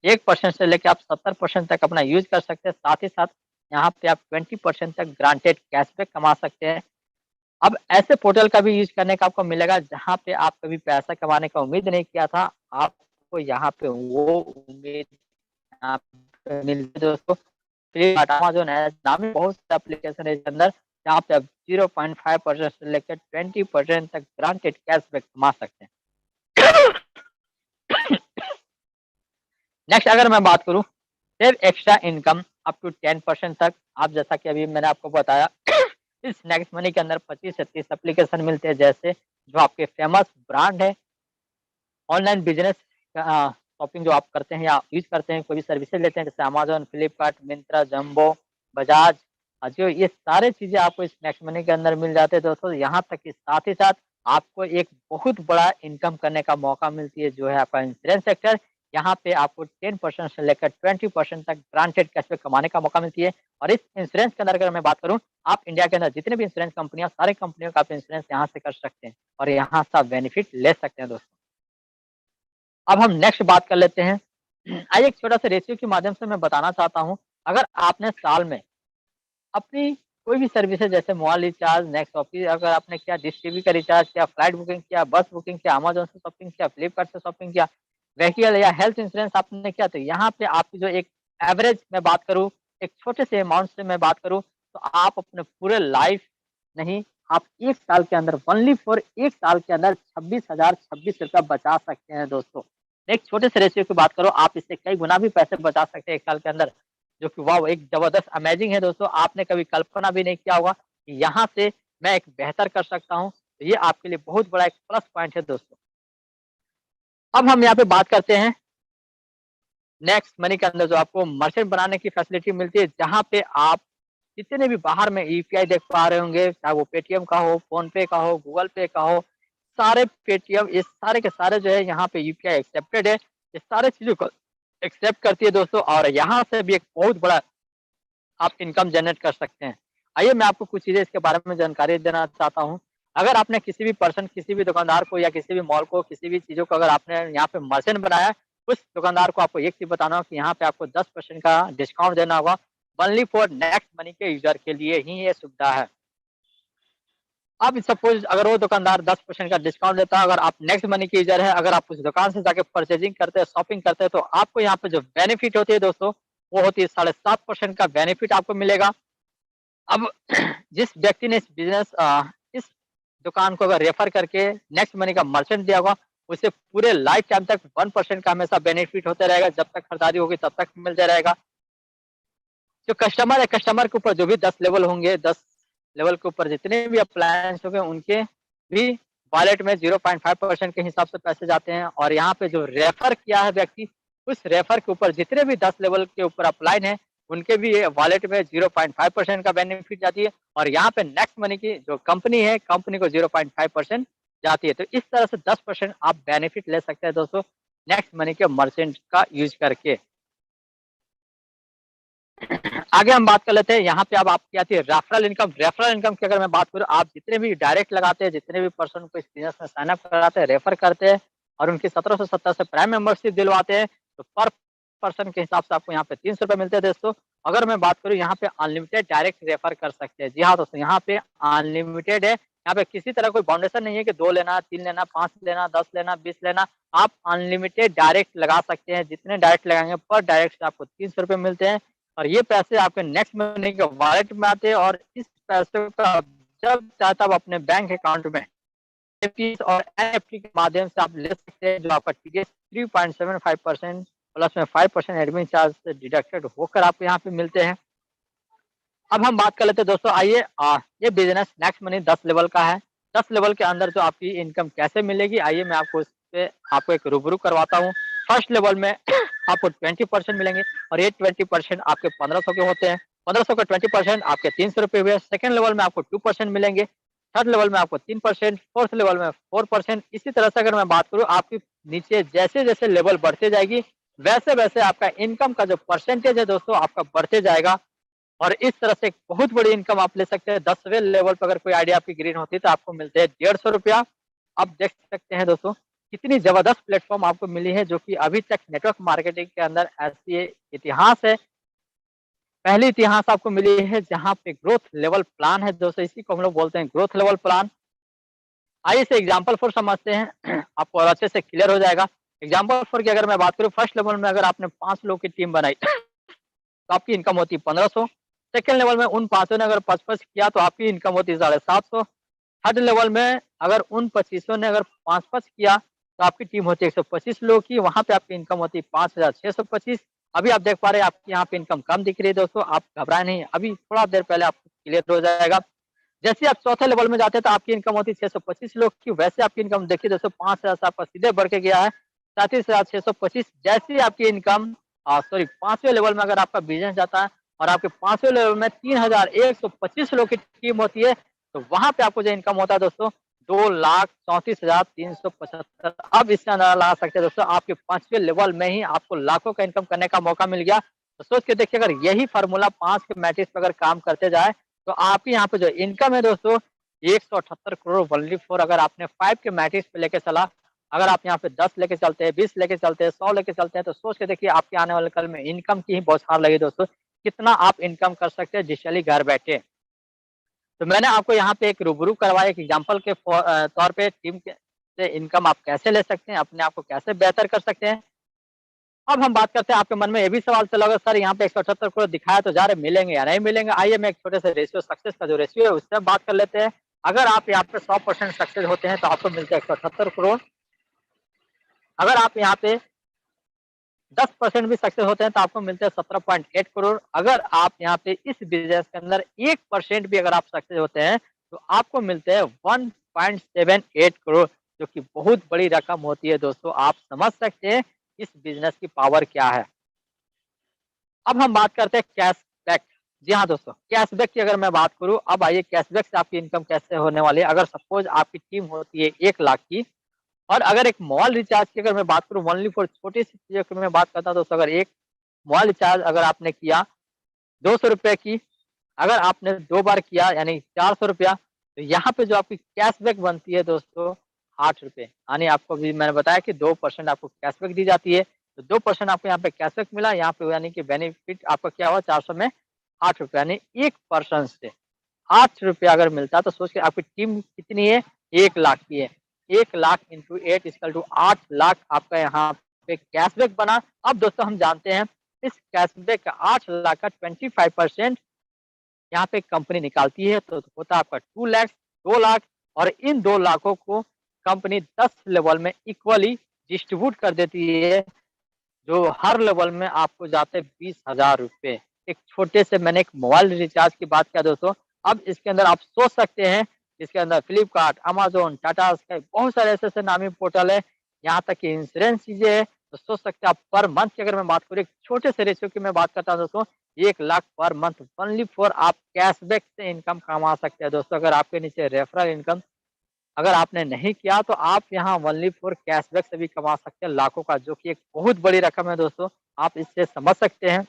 1% से लेके आप 70% तक अपना यूज़ कर सकते हैं। साथ ही साथ यहाँ पे आप 20% तक ग्रांटेड कैशबैक कमा सकते हैं। अब ऐसे पोर्टल का भी यूज़ करने का आपको मिलेगा, जहाँ पे आप कभी पैसा कमाने का उम्मीद नहीं किया था, आपको यहाँ पे वो उम्मीद यहाँ पे मिलती है दोस्तों। फ्लिपकार्ट, अमेज़न है, नामी बहुत से एप्लीकेशन है इसके अंदर, जहाँ पे आप 0.5% से लेकर 20% तक ग्रांटेड कैशबैक कमा सकते हैं। नेक्स्ट अगर मैं बात करूँ save extra income up to 10% तक, आप जैसा कि अभी मैंने आपको बताया इस नेक्स्ट मनी के अंदर 25 से 30 एप्लीकेशन मिलते हैं, जैसे जो आपके फेमस ब्रांड है, ऑनलाइन बिज़नेस शॉपिंग जो आप करते हैं या यूज़ करते हैं, कोई भी सर्विसेज़ लेते हैं जैसे अमेज़न, फ्लिपकार्ट, मिंत्रा, जंबो, बजाज, अजियो, ये सारे चीज़ें आपको इस नेक्स्ट मनी के अंदर मिल जाते हैं दोस्तों। यहाँ तक कि साथ ही साथ आपको एक बहुत बड़ा इनकम करने का मौका मिलती है, जो है आपका इंश्योरेंस सेक्टर। यहाँ पे आपको 10% से लेकर 20% तक ग्रांटेड कैशबैक कमाने का मौका मिलती है और इस इंश्योरेंस के अंदर अगर मैं बात करूँ, आप इंडिया के अंदर जितने भी इंश्योरेंस कंपनियाँ, सारी कंपनियों का आप इंश्योरेंस यहाँ से कर सकते हैं और यहाँ से आप बेनिफिट ले सकते हैं दोस्तों। अब हम नेक्स्ट बात कर लेते हैं। आइए एक छोटा-सा रेशियो के माध्यम से मैं बताना चाहता हूँ, अगर आपने साल में अपनी कोई भी सर्विसेज़ जैसे मोबाइल रिचार्ज, नेक्स्ट ऑफ़िस अगर आपने किया, डिश टीवी का रिचार्ज किया, फ्लाइट बुकिंग किया, बस बुकिंग किया, अमेज़न से शॉपिंग किया, फ्लिपकार्ट से शॉपिंग किया, व्हीकल या हेल्थ इंश्योरेंस आपने किया, तो यहाँ पे आपकी जो एक एवरेज मैं बात करूँ, एक छोटे से अमाउंट से मैं बात करूँ, तो आप अपने पूरे लाइफ़ नहीं, आप 1 साल के अंदर ओनली फॉर 1 साल के अंदर ₹26,026 बचा सकते हैं दोस्तों। एक छोटे से रेशियो की बात करो, आप इससे कई गुना भी पैसे बचा सकते हैं 1 साल के अंदर। जो कि वाओ! एक ज़बरदस्त अमेज़िंग है दोस्तों, आपने कभी कल्पना भी नहीं किया होगा कि यहाँ से मैं एक बेहतर कर सकता हूँ, तो ये आपके लिए बहुत बड़ा एक प्लस पॉइंट है दोस्तों। अब हम यहाँ पे बात करते हैं नेक्स्ट मनी के अंदर जो आपको मर्चेंट बनाने की फैसिलिटी मिलती है, जहाँ पे आप जितने भी बाहर में यूपीआई देख पा रहे होंगे, चाहे वो पेटीएम का हो, फ़ोनपे का हो, गूगल पे का हो, सारे पेटीएम ये सारे के सारे जो है यहाँ पे यूपीआई एक्सेप्टेड है। ये सारे चीज़ों को एक्सेप्ट करती है दोस्तों और यहाँ से भी एक बहुत बड़ा आप इनकम जनरेट कर सकते हैं। आइए मैं आपको कुछ चीज़ें इसके बारे में जानकारी देना चाहता हूँ। अगर आपने किसी भी पर्सन, किसी भी दुकानदार को या किसी भी मॉल को, किसी भी चीज़ों को अगर आपने यहाँ पे मर्चेंट बनाया है, उस दुकानदार को आपको एक चीज़ बताना होगा कि यहाँ पे आपको 10% का डिस्काउंट देना होगा। ओनली फॉर नेक्स्ट मनी के यूज़र के लिए ही ये सुविधा है। अब सपोज़ अगर वो दुकानदार 10% का डिस्काउंट देता है, अगर आप नेक्स्ट मनी के यूज़र हैं, अगर आप उस दुकान से जाके परचेज़िंग करते हैं, शॉपिंग करते हैं, तो आपको यहाँ पे जो बेनिफिट होती है दोस्तों, वो होती है 7.5% का बेनिफिट आपको मिलेगा। अब जिस व्यक्ति ने इस दुकान को अगर रेफर करके नेक्स्ट मनी का मर्चेंट दिया होगा, उसे पूरे लाइफ टाइम तक 1% का हमेशा बेनिफिट होता रहेगा, जब तक खरीदारी होगी तब तक मिलता रहेगा। जो कस्टमर है, कस्टमर के ऊपर जो भी 10 लेवल होंगे, 10 लेवल के ऊपर जितने भी अप्लायंस होंगे, उनके भी वॉलेट में 0.5% के हिसाब से पैसे जाते हैं और यहाँ पे जो रेफर किया है व्यक्ति, उस रेफर के ऊपर जितने भी 10 लेवल के ऊपर अप्लाइन है, उनके भी ये वॉलेट में 0.5% का बेनिफिट जाती है और यहाँ पे नेक्स्ट मनी की जो कंपनी है, कंपनी को 0.5% जाती है। तो इस तरह से 10% आप बेनिफिट ले सकते हैं दोस्तों, नेक्स्ट मनी के मर्चेंट का यूज़ करके। आगे हम बात कर लेते हैं, यहाँ पे अब आपकी आती है रेफरल इनकम। रेफरल इनकम की अगर मैं बात करूँ, आप जितने भी डायरेक्ट लगाते हैं, जितने भी पर्सन को इस बिज़नेस में साइन अप कराते हैं, रेफर करते हैं और उनकी 1770 से प्राइम मेंबरशिप दिलवाते हैं, तो पर पर्सन के हिसाब से आपको यहाँ पे ₹300 मिलते हैं दोस्तों। अगर मैं बात करूँ यहाँ पे अनलिमिटेड डायरेक्ट रेफर कर सकते हैं। जी हाँ दोस्तों, यहाँ पे अनलिमिटेड है, यहाँ पे किसी तरह कोई बाउंडेशन नहीं है कि 2 लेना, 3 लेना, 5 लेना, 10 लेना, 20 लेना। आप अनलिमिटेड डायरेक्ट लगा सकते हैं, जितने डायरेक्ट लगाएँगे पर डायरेक्ट से आपको ₹300 मिलते हैं। और ये पैसे आपके नेक्स्ट मनी के वॉलेट में आते हैं और इस पैसे को आप जब चाहे तब अपने बैंक अकाउंट में एफडीज और एनएफटी के माध्यम से आप ले सकते हैं, जो आपका टीडीएस 3.75% प्लस में 5% एडमिन चार्ज से डिडक्टेड होकर आपको यहाँ पे मिलते हैं। अब हम बात कर लेते हैं दोस्तों, आइए ये बिज़नेस नेक्स्ट मनी 10 लेवल का है। 10 लेवल के अंदर जो आपकी इनकम कैसे मिलेगी, आइए मैं आपको इसपे आपको एक रूबरू करवाता हूँ। फर्स्ट लेवल में आपको 20% मिलेंगे और ये 20% आपके 1500 के होते हैं। 1500 का 20% आपके ₹300 हुए। सेकंड लेवल में आपको 2% मिलेंगे। थर्ड लेवल में आपको 3%, फोर्थ लेवल में 4%। इसी तरह से अगर मैं बात करूँ, आपकी नीचे जैसे-जैसे लेवल बढ़ते जाएगी, वैसे-वैसे आपका इनकम का जो परसेंटेज है दोस्तों, आपका बढ़ते जाएगा। और इस तरह से एक बहुत बड़ी इनकम आप ले सकते हैं। 10वें लेवल पे अगर कोई आईडी आपकी ग्रीन होती है तो आपको मिलते हैं ₹150। आप देख सकते हैं दोस्तों, कितनी ज़बरदस्त प्लेटफ़ॉर्म आपको मिली है, जो कि अभी तक नेटवर्क मार्केटिंग के अंदर ऐसी इतिहास है। पहली इतिहास आपको मिली है जहाँ पे ग्रोथ लेवल प्लान है दोस्तों, इसी को हम लोग बोलते हैं ग्रोथ लेवल प्लान। आइए इसे एग्ज़ाम्पल फॉर समझते हैं, आपको और अच्छे से क्लियर हो जाएगा। एग्ज़ाम्पल फॉर की अगर मैं बात करूँ, फर्स्ट लेवल में अगर आपने 5 लोग की टीम बनाई तो आपकी इनकम होती है 1500। सेकंड लेवल में उन पाँचों ने अगर 5-5 किया तो आपकी इनकम होती है 750। थर्ड लेवल में अगर उन 25 ने अगर 5-5 किया तो आपकी टीम होती है 125 लोगों की, वहाँ पे आपकी इनकम होती है 5625। अभी आप देख पा रहे हैं आपकी यहाँ पे इनकम कम दिख रही है दोस्तों, आप घबराएं नहीं, अभी थोड़ा देर पहले आपको क्लियर हो जाएगा। जैसे आप चौथे लेवल में जाते हैं तो आपकी इनकम होती है 625 लोग की, वैसे आपकी इनकम देखिए दोस्तों 5000 से आपका सीधे बढ़ के गया है 37,625। जैसे ही आपकी इनकम सॉरी 5वें लेवल में अगर आपका बिज़नेस जाता है और आपके 5वें लेवल में 3125 लोग की टीम होती है, तो वहाँ पे आपको जो इनकम होता है दोस्तों 2,34,375। अब इससे अंदाज़ा लगा सकते हैं दोस्तों, आपके 5वें लेवल में ही आपको लाखों का इनकम करने का मौका मिल गया। तो सोच के देखिए, अगर यही फ़ॉर्मूला 5 के मैट्रिक्स पे अगर काम करते जाए तो आपके यहाँ पे जो इनकम है दोस्तों 178 करोड़ ओनली फॉर, अगर आपने 5 के मैट्रिक्स पे लेके चला अगर आप यहाँ पे 10 लेके चलते हैं, 20 लेके चलते हैं, 100 लेके चलते हैं, तो सोच के देखिए आपके आने वाले कल में इनकम की ही बौछार लगी दोस्तों। कितना आप इनकम कर सकते हैं डिजिटली घर बैठे। तो मैंने आपको यहाँ पे एक रूबरू करवाया, एक एग्जाम्पल के तौर पे टीम के से इनकम आप कैसे ले सकते हैं, अपने आप को कैसे बेहतर कर सकते हैं। अब हम बात करते हैं, आपके मन में ये भी सवाल चला होगा सर यहाँ पे 178 करोड़ दिखाया तो जा रहे, मिलेंगे या नहीं मिलेंगे। आइए मैं एक छोटे से रेशियो सक्सेस का जो रेशियो है उससे बात कर लेते हैं। अगर आप यहाँ पे 100% सक्सेस होते हैं तो आपको मिलते हैं 178 करोड़। अगर आप यहाँ पे 10% भी सक्सेस होते हैं तो आपको मिलते हैं 17.8 करोड़। अगर आप यहाँ पे इस बिजनेस के अंदर 1% भी अगर आप सक्सेस होते हैं तो आपको मिलते हैं 1.78 करोड़, जो कि बहुत बड़ी रकम होती है दोस्तों। आप समझ सकते हैं इस बिजनेस की पावर क्या है। अब हम बात करते हैं कैशबैक। जी हाँ दोस्तों, कैशबैक की अगर मैं बात करूँ, अब आइए कैशबैक से आपकी इनकम कैसे होने वाली है। अगर सपोज आपकी टीम होती है 1 लाख की, और अगर एक मोबाइल रिचार्ज की अगर मैं बात करूँ ओनली फॉर छोटी-सी चीज़ों की मैं बात करता हूँ दोस्तों, अगर एक मोबाइल रिचार्ज अगर आपने किया ₹200 की, अगर आपने 2 बार किया यानी ₹400, तो यहाँ पे जो आपकी कैशबैक बनती है दोस्तों ₹8। यानी आपको अभी मैंने बताया कि 2% आपको कैशबैक दी जाती है, तो 2% आपको यहाँ पे कैशबैक मिला, यहाँ पे यानी कि बेनिफिट आपका क्या हुआ 400 में ₹8 यानी 1 पर्सन से ₹8 अगर मिलता है तो सोचिए आपकी टीम कितनी है, 1 लाख की है। 1 lakh into 8 equal to 8 lakh आपका यहाँ पे कैशबैक बना। अब दोस्तों हम जानते हैं इस कैशबैक का 8 लाख का 25% यहाँ पे कंपनी निकालती है, तो होता है आपका 2 लाख, 2 लाख, और इन 2 लाखों को कंपनी 10 लेवल में इक्वली डिस्ट्रीब्यूट कर देती है, जो हर लेवल में आपको जाते हैं ₹20,000। एक छोटे से मैंने एक मोबाइल रिचार्ज की बात किया दोस्तों। अब इसके अंदर आप सोच सकते हैं, इसके अंदर फ्लिपकार्ट, अमेज़न, टाटा स्काई बहुत सारे ऐसे-ऐसे नामी पोर्टल है, यहाँ तक कि इंश्योरेंस चीज़ें हैं, तो सोच सकते हैं आप पर मंथ की अगर मैं बात करूँ, एक छोटे से रेशियो की मैं बात करता हूँ दोस्तों, 1 lakh per month only for आप कैशबैक से इनकम कमा सकते हैं दोस्तों। अगर आपके नीचे रेफरल इनकम अगर आपने नहीं किया तो आप यहाँ ओनली फॉर कैशबैक से भी कमा सकते हैं लाखों का, जो कि एक बहुत बड़ी रकम है दोस्तों। आप इससे समझ सकते हैं।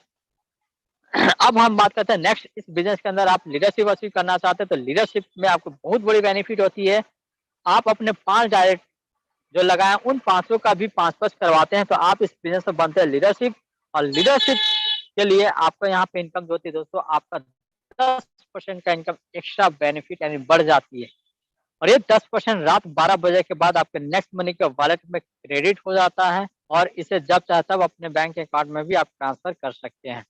अब हम बात करते हैं नेक्स्ट, इस बिज़नेस के अंदर आप लीडरशिप अचीव करना चाहते हैं तो लीडरशिप में आपको बहुत बड़ी बेनिफिट होती है। आप अपने 5 डायरेक्ट जो लगाए उन 500 का भी 5-5 करवाते हैं तो आप इस बिज़नेस में बनते हैं लीडरशिप, और लीडरशिप के लिए आपको यहाँ पे इनकम जो होती है दोस्तों आपका 10% का इनकम एक्स्ट्रा बेनिफिट यानी बढ़ जाती है। और ये 10% रात 12 बजे के बाद आपके नेक्स्ट मनी के वॉलेट में क्रेडिट हो जाता है, और इसे जब चाहे तब अपने बैंक अकाउंट में भी आप ट्रांसफर कर सकते हैं।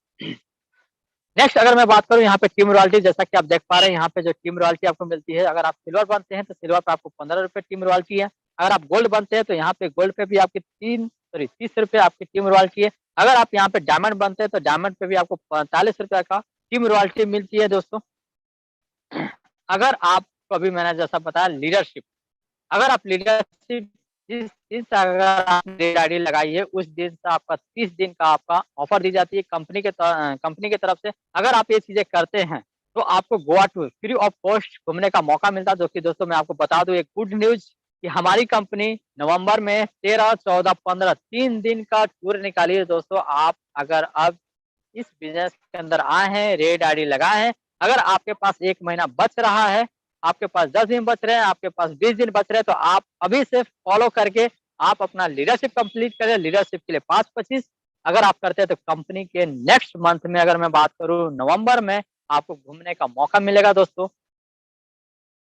नेक्स्ट अगर मैं बात करूँ यहाँ पे टीम रॉयल्टी, जैसा कि आप देख पा रहे हैं यहाँ पे जो टीम रॉयल्टी आपको मिलती है, अगर आप सिल्वर बनते हैं तो सिल्वर पे आपको ₹15 टीम रॉयल्टी है। अगर आप गोल्ड बनते हैं तो यहाँ पे गोल्ड पे भी आपकी ₹30 आपकी टीम रॉयल्टी है। अगर आप यहाँ पे डायमंड बनते हैं तो डायमंड पे भी आपको ₹45 का टीम रॉयल्टी मिलती है दोस्तों। अगर आपको अभी मैंने जैसा बताया लीडरशिप, अगर आप लीडरशिप जिस दिन से अगर आपने रेड आईडी लगाई है, उस दिन से आपका 30 दिन का आपका ऑफर दी जाती है कंपनी की तरफ से। अगर आप ये चीज़ें करते हैं, तो आपको Goa tour free of cost घूमने का मौका मिलता है, जो कि दोस्तों मैं आपको बता दूँ एक गुड न्यूज़ कि हमारी कंपनी नवंबर में 13, 14, 15 3 दिन का टूर निकाली है दोस्तों। आप अगर अब इस बिज़नेस के अंदर आए हैं, रेड आईडी लगाए हैं, अगर आपके पास 1 महीना बच रहा है, आपके पास 10 दिन बच रहे हैं, आपके पास 20 दिन बच रहे हैं, तो आप अभी से फॉलो करके आप अपना लीडरशिप कंप्लीट करें। लीडरशिप के लिए 5-25 अगर आप करते हैं तो कंपनी के नेक्स्ट मंथ में अगर मैं बात करूँ नवंबर में आपको घूमने का मौका मिलेगा दोस्तों।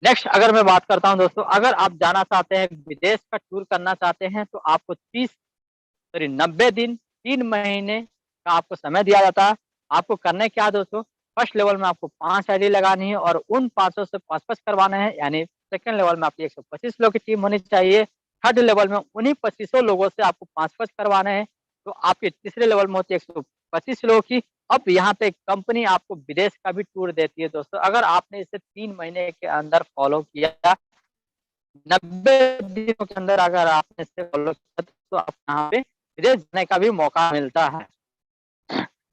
नेक्स्ट अगर मैं बात करता हूँ दोस्तों, अगर आप जाना चाहते हैं, विदेश का टूर करना चाहते हैं, तो आपको 90 दिन 3 महीने का आपको समय दिया जाता है। आपको करना है क्या दोस्तों, फर्स्ट लेवल में आपको 5 आईडी लगानी है और उन 500 से 5-5 करवाना है, यानी सेकंड लेवल में आपकी 125 लोगों की टीम होनी चाहिए। थर्ड लेवल में उन्हीं 2500 लोगों से आपको 5-5 करवाना है, तो आपके तीसरे लेवल में होती है 125 लोगों की। अब यहाँ पे कंपनी आपको विदेश का भी टूर देती है दोस्तों। अगर आपने इसे 3 महीने के अंदर फॉलो किया, 90 दिनों के अंदर अगर आपने इसे फॉलो किया, तो आप यहाँ पे विदेश जाने का भी मौका मिलता है।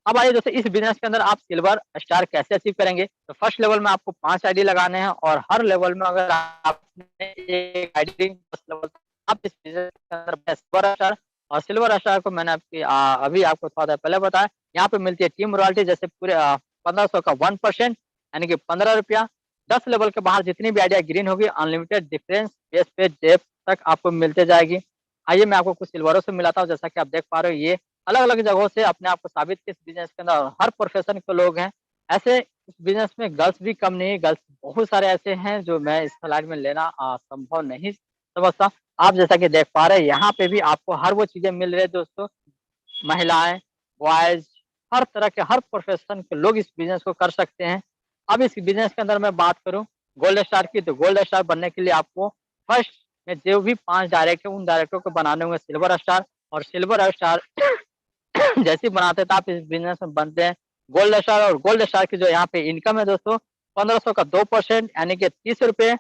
अब आइए दोस्तों, इस बिज़नेस के अंदर आप सिल्वर स्टार कैसे अचीव करेंगे? तो फर्स्ट लेवल में आपको 5 आईडी लगाने हैं, और हर लेवल में अगर आपने एक आईडी फर्स्ट लेवल, आप इस बिज़नेस के अंदर सिल्वर स्टार, और सिल्वर स्टार को मैंने अभी आपको थोड़ा देर पहले बताया, यहाँ पे मिलती है टीम रॉयल्टी, जैसे पूरे 1500 का 1% यानी कि ₹15। 10 लेवल के बाहर जितनी भी आईडिया ग्रीन होगी, अनलिमिटेड डिफरेंस बेस पे डेप्थ तक आपको मिलते जाएगी। आइए मैं आपको कुछ सिल्वरों से मिलाता हूँ, जैसा कि आप देख पा रहे हो ये अलग-अलग जगहों से अपने आप को साबित किए इस बिज़नेस के अंदर और हर प्रोफ़ेशन के लोग हैं। ऐसे इस बिज़नेस में गर्ल्स भी कम नहीं है, गर्ल्स बहुत सारे ऐसे हैं जो मैं इस स्लाइड में लेना संभव नहीं समझता। आप जैसा कि देख पा रहे हैं यहाँ पे भी आपको हर वो चीज़ें मिल रही है दोस्तों, महिलाएँ, बॉयज़ हर तरह के हर प्रोफ़ेशन के लोग इस बिज़नेस को कर सकते हैं। अब इस बिज़नेस के अंदर मैं बात करूँ गोल्ड स्टार की, तो गोल्ड स्टार बनने के लिए आपको फर्स्ट में जो भी 5 डायरेक्ट है, उन डायरेक्टरों को बनाने होंगे सिल्वर स्टार और सिल्वर स्टार जैसे ही बनाते हैं तो आप इस बिज़नेस में बनते हैं गोल्ड स्टार और गोल्ड स्टार की जो यहाँ पे इनकम है दोस्तों 1500 का 2% यानी कि ₹30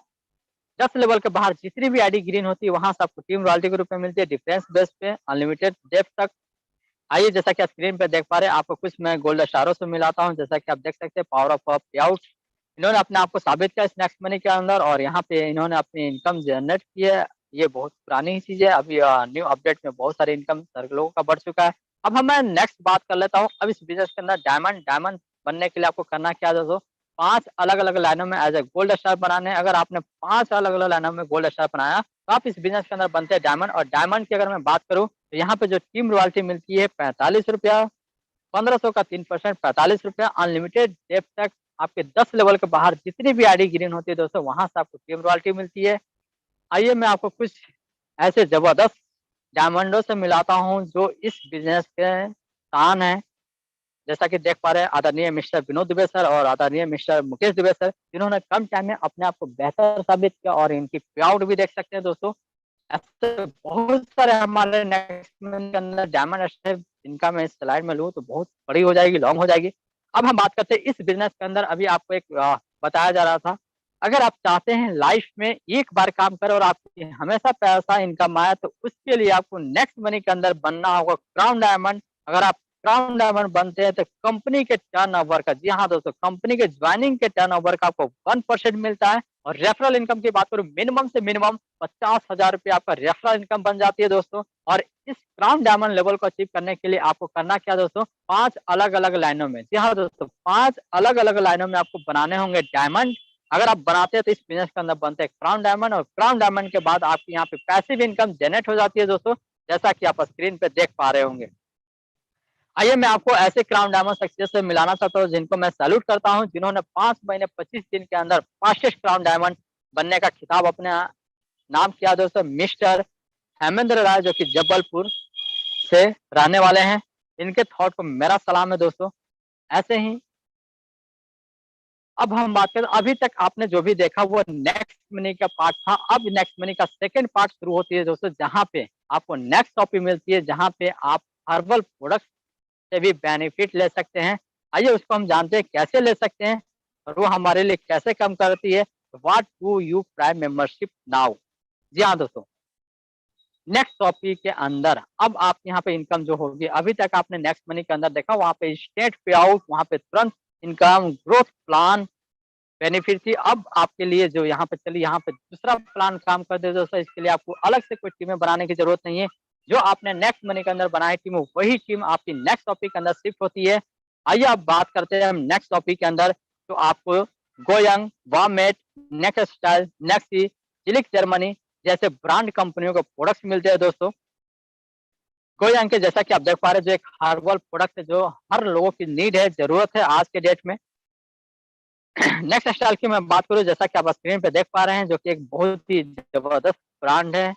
10 लेवल के बाहर जितनी भी आईडी ग्रीन होती है वहाँ से आपको टीम रॉयल्टी के रूप में मिलती है डिफरेंस बेस पे अनलिमिटेड डेप्थ तक। आइए जैसा कि आप स्क्रीन पे देख पा रहे हैं आपको कुछ मैं गोल्ड स्टारों से मिलाता हूँ जैसा कि आप देख सकते हैं पावर ऑफ पे आउट इन्होंने अपने आप को साबित किया इस नेक्स्ट मनी के अंदर और यहाँ पे इन्होंने अपनी इनकम जनरेट की है। ये बहुत पुरानी ही चीज़ है, अभी न्यू अपडेट में बहुत सारी इनकम सर लोगों का बढ़ चुका है। अब मैं नेक्स्ट बात कर लेता हूँ, अब इस बिज़नेस के अंदर डायमंड डायमंड बनने के लिए आपको करना क्या है दोस्तों, 5 अलग-अलग लाइनों में एज़ अ गोल्ड स्टार बनाने हैं। अगर आपने 5 अलग-अलग लाइनों में गोल्ड स्टार बनाया, तो आप इस बिज़नेस के अंदर बनते हैं डायमंड और डायमंड की अगर मैं बात करूँ, तो यहाँ पे जो टीम रॉयल्टी मिलती है ₹45 1500 का 3% ₹45 अनलिमिटेड डेप्थ तक आपके 10 लेवल के बाहर जितनी भी आईडी ग्रीन होती है दोस्तों, वहाँ से आपको टीम रॉयल्टी मिलती है। आइए मैं आपको कुछ ऐसे ज़बरदस्त डायमंडों से मिलाता हूँ जो इस बिज़नेस के शान हैं। जैसा कि देख पा रहे हैं आदरणीय मिस्टर विनोद दुबे सर और आदरणीय मिस्टर मुकेश दुबे सर, जिन्होंने कम टाइम में अपने आप को बेहतर साबित किया और इनकी पे-आउट भी देख सकते हैं दोस्तों। ऐसे बहुत सारे हमारे नेक्स्ट मंथ के अंदर डायमंड स्टेप जिनका मैं इस स्लाइड में लूँ तो बहुत बड़ी हो जाएगी, लॉन्ग हो जाएगी। अब हम बात करते हैं इस बिज़नेस के अंदर अभी आपको एक बताया जा रहा था, अगर आप चाहते हैं लाइफ में एक बार काम करें और आपकी हमेशा पैसा इनकम आए तो उसके लिए आपको नेक्स्ट मनी के अंदर बनना होगा क्राउन डायमंड। अगर आप क्राउन डायमंड बनते हैं तो कंपनी के टर्नओवर का जी हाँ दोस्तों, कंपनी के जॉइनिंग के टर्नओवर का आपको 1% मिलता है और रेफरल इनकम की बात करूँ मिनिमम से मिनिमम 50,000 रुपए आपका रेफरल इनकम बन जाती है दोस्तों। और इस क्राउन डायमंड लेवल को अचीव करने के लिए आपको करना क्या दोस्तों, 5 अलग-अलग लाइनों में जी हाँ दोस्तों, 5 अलग-अलग लाइनों में आपको बनाने होंगे डायमंड। अगर आप बनाते हैं तो इस बिज़नेस के अंदर बनते हैं क्राउन डायमंड और क्राउन डायमंड के बाद आपकी यहाँ पे पैसिव इनकम जनरेट हो जाती है दोस्तों, जैसा कि आप स्क्रीन पे देख पा रहे होंगे। आइए मैं आपको ऐसे क्राउन डायमंड सक्सेस से मिलाना चाहता हूँ जिनको मैं सैल्यूट करता हूँ, जिन्होंने 5 महीने 25 दिन के अंदर फास्टेस्ट क्राउन डायमंड बनने का खिताब अपने नाम किया दोस्तों मिस्टर हेमेंद्र राय जो कि जबलपुर से रहने वाले हैं। इनके थॉट को मेरा सलाम है दोस्तों। ऐसे ही अब हम बात करें अभी तक आपने जो भी देखा वो नेक्स्ट मनी का पार्ट था। अब नेक्स्ट मनी का सेकंड पार्ट शुरू होती है दोस्तों, जहाँ पे आपको नेक्स्ट टॉपिक मिलती है, जहाँ पे आप हर्बल प्रोडक्ट्स से भी बेनिफिट ले सकते हैं। आइए उसको हम जानते हैं कैसे ले सकते हैं और वो हमारे लिए कैसे काम करती है। What do you prime membership now? जी हाँ दोस्तों, नेक्स्ट टॉपिक के अंदर अब आप यहाँ पे इनकम जो होगी अभी तक आपने नेक्स्ट मनी के अंदर देखा वहाँ पे स्टेट पे आउट, वहाँ पे तुरंत इनकम ग्रोथ प्लान बेनिफिट थी। अब आपके लिए जो यहाँ पे चलिए यहाँ पे दूसरा प्लान काम कर दे दोस्तों, इसके लिए आपको अलग से कोई टीमें बनाने की जरूरत नहीं है। जो आपने नेक्स्ट मनी के अंदर बनाई टीम वही टीम आपकी नेक्स्ट टॉपिक के अंदर शिफ्ट होती है। आइए अब बात करते हैं हम नेक्स्ट टॉपिक के अंदर, तो आपको गोयंग, वामेट, नेक्स्ट स्टाइल, नेक्सी, चिलिक जर्मनी जैसे ब्रांड कंपनियों के प्रोडक्ट्स मिलते हैं दोस्तों। गोयंग के जैसा कि आप देख पा रहे हैं जो एक हर्बल प्रोडक्ट है जो हर लोगों की नीड है, जरूरत है आज के डेट में। नेक्स्ट स्टाइल की मैं बात करूँ जैसा कि आप स्क्रीन पे देख पा रहे हैं जो कि एक बहुत ही जबरदस्त ब्रांड है।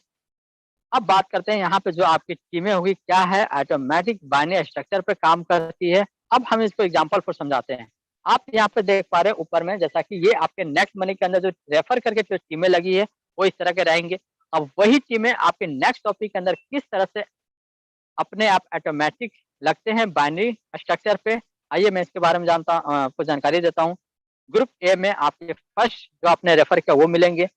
अब बात करते हैं यहाँ पे जो आपकी टीमें होगी क्या है, ऑटोमेटिक बाइनरी स्ट्रक्चर पे काम करती है। अब हम इसको एग्जांपल पर समझाते हैं। आप यहाँ पे देख पा रहे हैं ऊपर में जैसा कि ये आपके नेक्स्ट मनी के अंदर जो रेफर करके जो टीमें लगी है वो इस तरह के रहेंगे। अब वही टीमें आपके नेक्स्ट टॉपिक के अंदर किस तरह से अपने आप ऑटोमेटिक लगते हैं बाइनरी स्ट्रक्चर पे, आइए मैं इसके बारे में आपको जानकारी देता हूँ। ग्रुप ए में आपके फर्स्ट जो आपने रेफर किया वो मिलेंगे,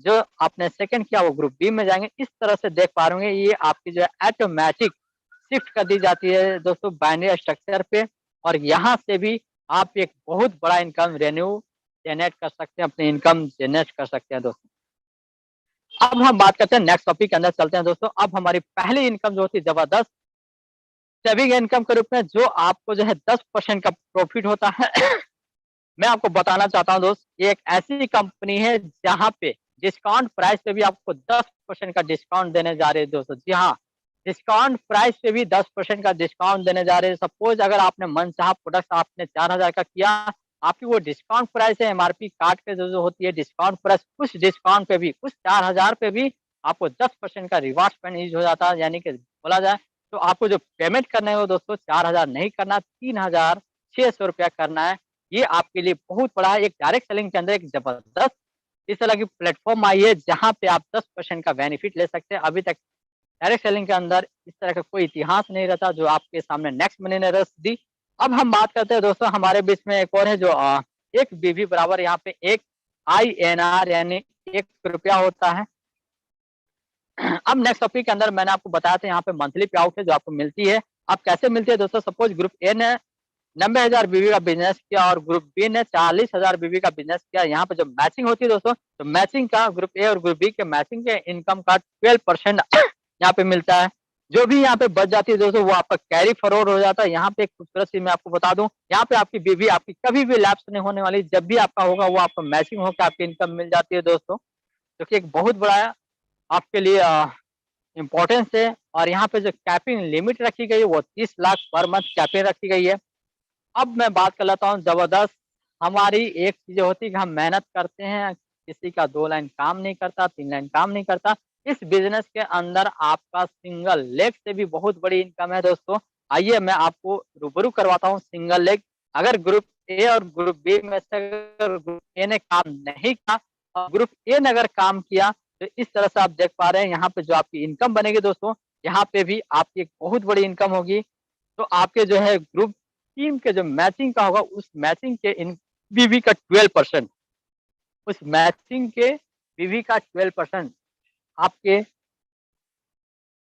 जो आपने सेकंड किया वो ग्रुप बी में जाएँगे। इस तरह से देख पा रहे होंगे ये आपकी जो है ऑटोमैटिक शिफ्ट कर दी जाती है दोस्तों बाइनरी स्ट्रक्चर पे और यहाँ से भी आप एक बहुत बड़ा इनकम रेवेन्यू जनरेट कर सकते हैं, अपनी इनकम जनरेट कर सकते हैं दोस्तों। अब हम बात करते हैं नेक्स्ट टॉपिक के अंदर चलते हैं दोस्तों। अब हमारी पहली इनकम जो होती है जबरदस्त सेविंग इनकम के रूप में जो आपको जो है 10% का प्रॉफिट होता है। मैं आपको बताना चाहता हूँ दोस्त, ये एक ऐसी कंपनी है जहाँ पे डिस्काउंट प्राइस पे भी आपको 10% का डिस्काउंट देने जा रहे हैं दोस्तों। जी हाँ, डिस्काउंट प्राइस पे भी 10% का डिस्काउंट देने जा रहे हैं। सपोज़ अगर आपने मनचाहा प्रोडक्ट आपने 4000 का किया, आपकी वो डिस्काउंट प्राइस है, एमआरपी काट के जो होती है डिस्काउंट प्राइस, उस डिस्काउंट पे भी, उस 4000 पे भी आपको 10% का रिवार्ड्स पॉइंट यूज़ हो जाता है। यानी कि बोला जाए तो आपको जो पेमेंट करना है वो दोस्तों 4000 नहीं करना, 3600 रुपया करना है। ये आपके लिए बहुत बड़ा है। एक डायरेक्ट सेलिंग के अंदर एक ज़बरदस्त इस तरह की प्लेटफ़ॉर्म आई है जहाँ पे आप 10% का बेनिफिट ले सकते हैं। अभी तक डायरेक्ट सेलिंग के अंदर इस तरह का कोई इतिहास नहीं रहता जो आपके सामने नेक्स्ट मनी ने रच दी। अब हम बात करते हैं दोस्तों हमारे बीच में एक और है जो 1 बीवी बराबर यहाँ पे 1 आईएनआर यानी ₹1 होता है। अब नेक्स्ट टॉपिक के अंदर मैंने आपको बताया था यहाँ पे मंथली पे आउट है जो आपको मिलती है। अब कैसे मिलती है दोस्तों, सपोज़ ग्रुप ए ने 90,000 बीवी का बिज़नेस किया और ग्रुप बी ने 40,000 बीवी का बिज़नेस किया। यहाँ पे जो मैचिंग होती है दोस्तों, तो मैचिंग का ग्रुप ए और ग्रुप बी के मैचिंग के इनकम का 12% यहाँ पे मिलता है। जो भी यहाँ पे बच जाती है दोस्तों वो आपका कैरी फॉरवर्ड हो जाता है। यहाँ पे एक खूबसूरत चीज़ मैं आपको बता दूँ, यहाँ पे आपकी बीवी आपकी कभी भी लैप्स नहीं होने वाली। जब भी आपका होगा वो आपको मैचिंग होके आपकी इनकम मिल जाती है दोस्तों, जो कि एक बहुत बड़ा आपके लिए इम्पोर्टेंस है। और यहाँ पे जो कैपिंग लिमिट रखी गई है वो 30 लाख पर मंथ कैपिंग रखी गई है। अब मैं बात कर लेता हूँ ज़बरदस्त, हमारी एक चीज़ होती है कि हम मेहनत करते हैं, किसी का 2 लाइन काम नहीं करता, 3 लाइन काम नहीं करता। इस बिज़नेस के अंदर आपका सिंगल लेग से भी बहुत बड़ी इनकम है दोस्तों। आइए मैं आपको रूबरू करवाता हूँ सिंगल लेग। अगर ग्रुप ए और ग्रुप बी में से अगर ग्रुप ए ने काम नहीं किया और ग्रुप ए ने अगर काम किया, तो इस तरह से आप देख पा रहे हैं यहाँ पे जो आपकी इनकम बनेगी दोस्तों, यहाँ पे भी आपकी एक बहुत बड़ी इनकम होगी। तो आपके जो है ग्रुप टीम के जो मैचिंग का होगा उस मैचिंग के इन बीवी का 12%, उस मैचिंग के बीवी का 12% आपके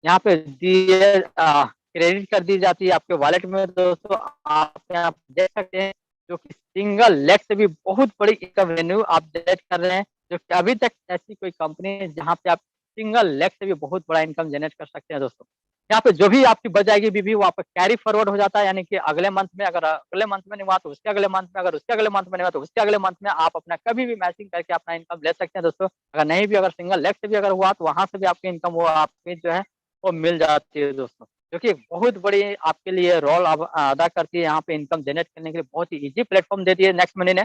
यहाँ पे दिए क्रेडिट कर दी जाती है आपके वॉलेट में दोस्तों। आप यहाँ पे देख सकते हैं जो कि सिंगल लेग से भी बहुत बड़ी इनकम रेवेन्यू आप जनरेट कर रहे हैं, जो कि अभी तक ऐसी कोई कंपनी है जहाँ पे आप सिंगल लेग से भी बहुत बड़ा इनकम जनरेट कर सकते हैं दोस्तों। यहाँ पे जो भी आपकी बच जाएगी बीवी वो आपका कैरी फॉरवर्ड हो जाता है, यानी कि अगले मंथ में अगर अगले मंथ में नहीं हुआ तो उसके अगले मंथ में, अगर उसके अगले मंथ में नहीं हुआ तो उसके अगले मंथ में आप अपना कभी भी मैचिंग करके अपना इनकम ले सकते हैं दोस्तों। अगर नहीं भी, अगर सिंगल लेग से भी अगर हुआ तो वहाँ से भी आपकी इनकम वो आपकी जो है वो मिल जाती है दोस्तों, जो कि एक बहुत बड़ी आपके लिए रोल अब अदा करती है। यहाँ पे इनकम जनरेट करने के लिए बहुत ही ईज़ी प्लेटफ़ॉर्म देती है नेक्स्ट मनी ने।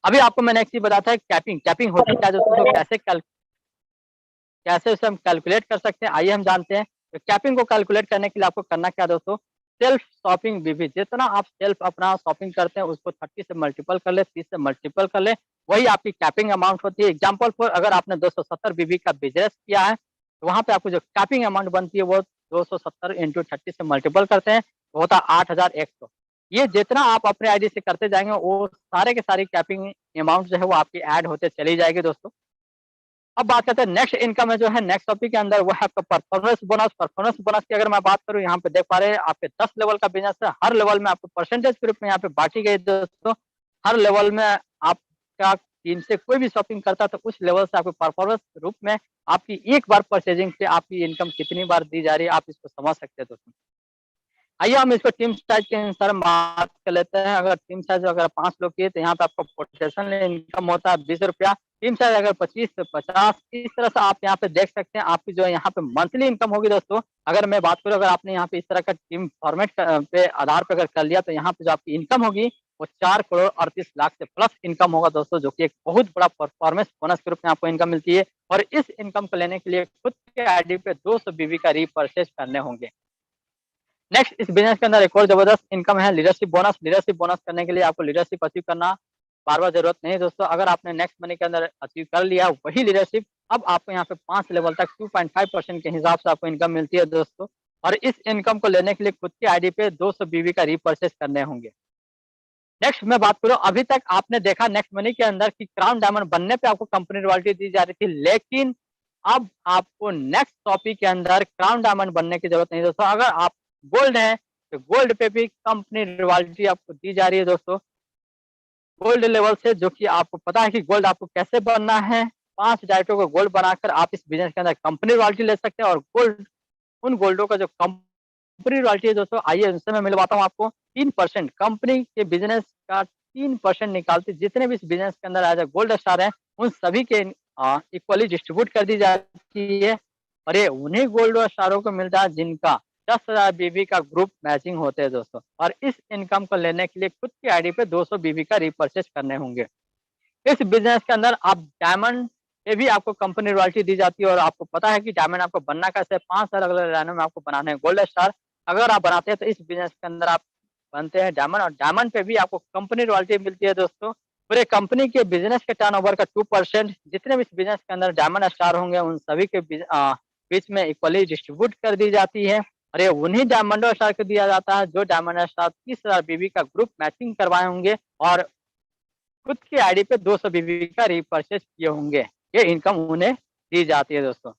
अभी आपको मैंने एक चीज़ बताया था कैपिंग, कैपिंग होती क्या है दोस्तों, तो कैसे उसे हम कैलकुलेट कर सकते हैं, आइए हम जानते हैं। तो कैपिंग को कैलकुलेट करने के लिए आपको करना क्या है दोस्तों, सेल्फ शॉपिंग बीवी, जितना आप सेल्फ अपना शॉपिंग करते हैं उसको 30 से मल्टीपल कर ले, 30 से मल्टीपल कर ले, वही आपकी कैपिंग अमाउंट होती है। एग्जाम्पल फॉर अगर आपने 270 बीवी का बिज़नेस किया है, तो वहाँ पे आपको जो कैपिंग अमाउंट बनती है वो 270 इंटू 30 से मल्टीपल करते हैं, तो होता है 8100। ये जितना आप अपने आईडी से करते जाएँगे वो सारे के सारी कैपिंग अमाउंट जो है वो आपकी ऐड होते चली जाएगी दोस्तों। अब बात करते हैं नेक्स्ट इनकम है जो है नेक्स्ट टॉपिक के अंदर वो है आपका परफॉर्मेंस बोनस। परफॉर्मेंस बोनस की अगर मैं बात करूँ, यहाँ पे देख पा रहे हैं आपके 10 लेवल का बिज़नेस है, हर लेवल में आपको परसेंटेज के रूप में यहाँ पे बाँटी गई है दोस्तों। हर लेवल में आपका टीम से कोई भी शॉपिंग करता है तो उस लेवल से आपको परफॉर्मेंस रूप में आपकी एक बार परचेजिंग पे आपकी इनकम कितनी बार दी जा रही है, आप इसको समझ सकते हैं दोस्तों। आइए हम इसको टीम साइज़ के अनुसार बात कर लेते हैं। अगर टीम साइज़ अगर 5 लोग की है तो यहाँ पे आपका पोटेंशियल इनकम होता है ₹20। टीम साइज़ अगर 25 से 50, इस तरह से आप यहाँ पे देख सकते हैं आपकी जो है यहाँ पे मंथली इनकम होगी दोस्तों। अगर मैं बात करूँ, अगर आपने यहाँ पे इस तरह का टीम फॉर्मेट पे आधार पे अगर कर लिया तो यहाँ पे जो आपकी इनकम होगी वो 4 करोड़ 38 लाख से प्लस इनकम होगा दोस्तों, जो कि एक बहुत बड़ा परफॉर्मेंस बोनस के रूप में आपको इनकम मिलती है। और इस इनकम को लेने के लिए खुद के आईडी पे 200 बीवी का रीपरचेज करने होंगे। नेक्स्ट इस बिज़नेस के अंदर एक और ज़बरदस्त इनकम है लीडरशिप बोनस। लीडरशिप बोनस करने के लिए आपको लीडरशिप अचीव करना बार-बार ज़रूरत नहीं है दोस्तों। अगर आपने नेक्स्ट मनी के अंदर अचीव कर लिया वही लीडरशिप, अब आपको यहाँ पे 5 लेवल तक 2.5% के हिसाब से आपको इनकम मिलती है दोस्तों। और इस इनकम को लेने के लिए खुद की आईडी पे 200 बीवी का रीपरचेज करने होंगे। नेक्स्ट मैं बात करूँ, अभी तक आपने देखा नेक्स्ट मनी के अंदर कि क्राउन डायमंड बनने पे आपको कंपनी रॉयल्टी दी जा रही थी, लेकिन अब आपको नेक्स्ट टॉपिक के अंदर क्राउन डायमंड बनने की ज़रूरत नहीं है दोस्तों। अगर आप गोल्ड है तो गोल्ड पे भी कंपनी रॉयल्टी आपको दी जा रही है दोस्तों। गोल्ड लेवल से, जो कि आपको पता है कि गोल्ड आपको कैसे बनना है, 5 डायटों को गोल्ड बनाकर आप इस बिज़नेस के अंदर कंपनी रॉयल्टी ले सकते हैं। और गोल्ड उन गोल्डों का जो कंपनी रॉयल्टी है दोस्तों, आइए उनसे मैं मिलवाता हूँ आपको। 3% कंपनी के बिज़नेस का 3% निकालती, जितने भी इस बिज़नेस के अंदर एज़ अ गोल्ड स्टार हैं, उन सभी के इक्वली डिस्ट्रीब्यूट कर दी जाती है और ये उन्हीं गोल्ड स्टारों को मिलता है जिनका 10,000 बीबी का ग्रुप मैचिंग होते हैं दोस्तों। और इस इनकम को लेने के लिए खुद की आईडी पे 200 बीबी का रिपर्चेज करने होंगे। इस बिज़नेस के अंदर आप डायमंड पे भी आपको कंपनी रॉयल्टी दी जाती है और आपको पता है कि डायमंड आपको बनना कैसे है, 5 अलग-अलग लाइनों में आपको बनाने हैं गोल्ड स्टार। अगर आप बनाते हैं तो इस बिज़नेस के अंदर आप बनते हैं डायमंड और डायमंड पे भी आपको कंपनी रॉयल्टी मिलती है दोस्तों। पूरे कंपनी के बिज़नेस के टर्नओवर का 2% जितने भी इस बिज़नेस के अंदर डायमंड स्टार होंगे उन सभी के बीच में इक्वली डिस्ट्रीब्यूट कर दी जाती है और ये उन्हीं डायमंड स्टार को दिया जाता है जो डायमंड स्टार 30,000 बीबी का ग्रुप मैचिंग करवाए होंगे और खुद की आईडी पे 200 बीबी का रिपर्चेज किए होंगे। ये इनकम उन्हें दी जाती है दोस्तों।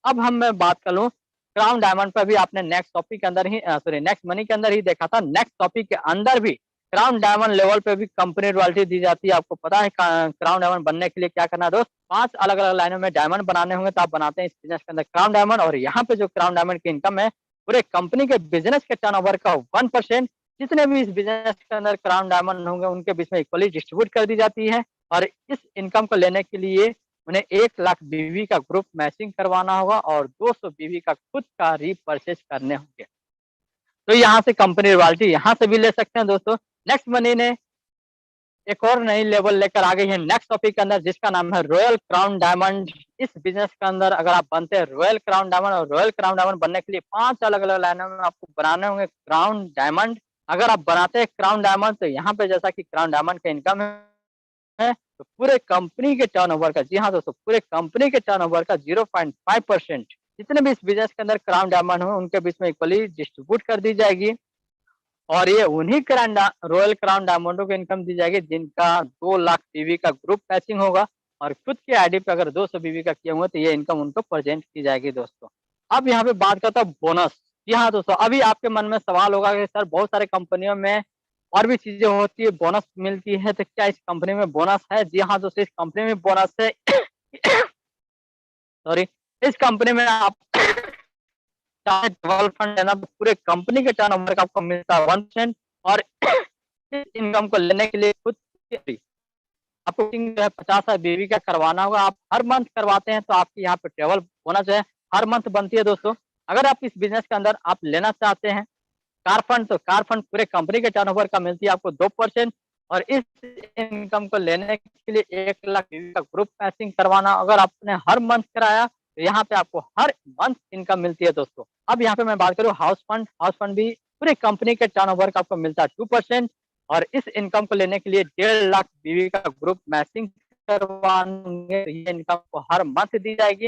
अब मैं बात कर लूँ क्राउन डायमंड पर भी आपने नेक्स्ट टॉपिक के अंदर ही नेक्स्ट मनी के अंदर ही देखा था। नेक्स्ट टॉपिक के अंदर भी क्राउन डायमंड लेवल पे भी कंपनी रॉयल्टी दी जाती है। आपको पता है क्राउन डायमंड बनने के लिए क्या करना है दोस्त? 5 अलग-अलग लाइनों में डायमंड बनाने होंगे तो आप बनाते हैं इस बिज़नेस के अंदर क्राउन डायमंड और यहाँ पे जो क्राउन डायमंड की इनकम है, पूरे कंपनी के बिज़नेस के टर्नओवर का 1% जितने भी इस बिज़नेस के अंदर क्राउन डायमंड होंगे उनके बीच में इक्वली डिस्ट्रीब्यूट कर दी जाती है और इस इनकम को लेने के लिए उन्हें 1 लाख बीवी का ग्रुप मैचिंग करवाना होगा और 200 बीवी का खुद का रिपर्चेज करने होंगे। तो यहाँ से कंपनी रॉयल्टी यहाँ से भी ले सकते हैं दोस्तों। नेक्स्ट मनी ने एक और नई लेवल लेकर आ गई है नेक्स्ट टॉपिक के अंदर जिसका नाम है रॉयल क्राउन डायमंड। इस बिज़नेस के अंदर अगर आप बनते हैं रॉयल क्राउन डायमंड और रॉयल क्राउन डायमंड बनने के लिए 5 अलग-अलग लाइनों में आपको बनाने होंगे क्राउन डायमंड। अगर आप बनाते हैं क्राउन डायमंड तो यहाँ पे जैसा कि क्राउन डायमंड का इनकम है तो पूरे कंपनी के टर्नओवर का, जी हाँ दोस्तों, पूरे कंपनी के टर्नओवर का 0.5% जितने भी इस बिज़नेस के अंदर क्राउन डायमंड हो उनके बीच में इक्वली डिस्ट्रीब्यूट कर दी जाएगी और ये उन्हीं रॉयल क्राउन डायमंडों को इनकम दी जाएगी जिनका 2 लाख बीवी का ग्रुप मैचिंग होगा और खुद की आईडी पे अगर 200 बीवी का किए हुए तो ये इनकम उनको प्रेजेंट की जाएगी दोस्तों। अब यहाँ पे बात करता हूँ बोनस। जी हाँ दोस्तों, अभी आपके मन में सवाल होगा कि सर बहुत सारे कंपनियों में और भी चीजें होती है, बोनस मिलती है, तो क्या इस कंपनी में बोनस है? जी हाँ दोस्तों, इस कंपनी में बोनस है। सॉरी, इस कंपनी में आप चाहे डेवलपमेंट लेना तो पूरे कंपनी के टर्नओवर का आपको मिलता है 1% और इस इनकम को लेने के लिए खुद आपको जो है 50,000 बीवी का करवाना होगा। आप हर मंथ करवाते हैं तो आपकी यहाँ पे ट्रेवल बोनस जो है हर मंथ बनती है दोस्तों। अगर आप इस बिज़नेस के अंदर आप लेना चाहते हैं कार फंड तो कार फंड पूरे कंपनी के टर्नओवर का मिलती है आपको 2% और इस इनकम को लेने के लिए 1 लाख बीवी का ग्रुप मैचिंग करवाना अगर आपने हर मंथ कराया तो यहाँ पे आपको हर मंथ इनकम मिलती है दोस्तों। अब यहाँ पे मैं बात करूँ हाउस फंड भी पूरे कंपनी के टर्नओवर का आपको मिलता है 2% और इस इनकम को लेने के लिए 1.5 लाख बीवी का ग्रुप मैचिंग करवाएंगे तो ये इनकम को हर मंथ दी जाएगी।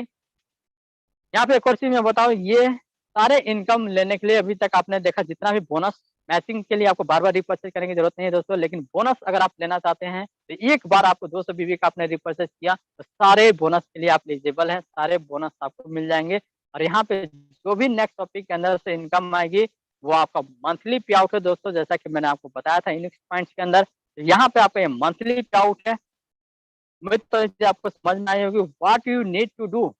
यहाँ पे एक और चीज मैं बताऊँ, ये सारे इनकम लेने के लिए अभी तक आपने देखा जितना भी बोनस मैचिंग के लिए आपको बार-बार रिपर्चेज करने की जरूरत नहीं है दोस्तों, लेकिन बोनस अगर आप लेना चाहते हैं तो एक बार आपको 200 बीवी का आपने रिपर्चेज किया तो सारे बोनस के लिए आप एलिजिबल हैं, सारे बोनस आपको मिल जाएंगे। और यहाँ पे जो भी नेक्स्ट टॉपिक के अंदर से इनकम आएगी वो आपका मंथली पे आउट है दोस्तों, जैसा कि मैंने आपको बताया था इन पॉइंट्स के अंदर। यहाँ पे आपका ये मंथली पे आउट है। उम्मीद तो इससे आपको समझ में आई होगी what you need to do,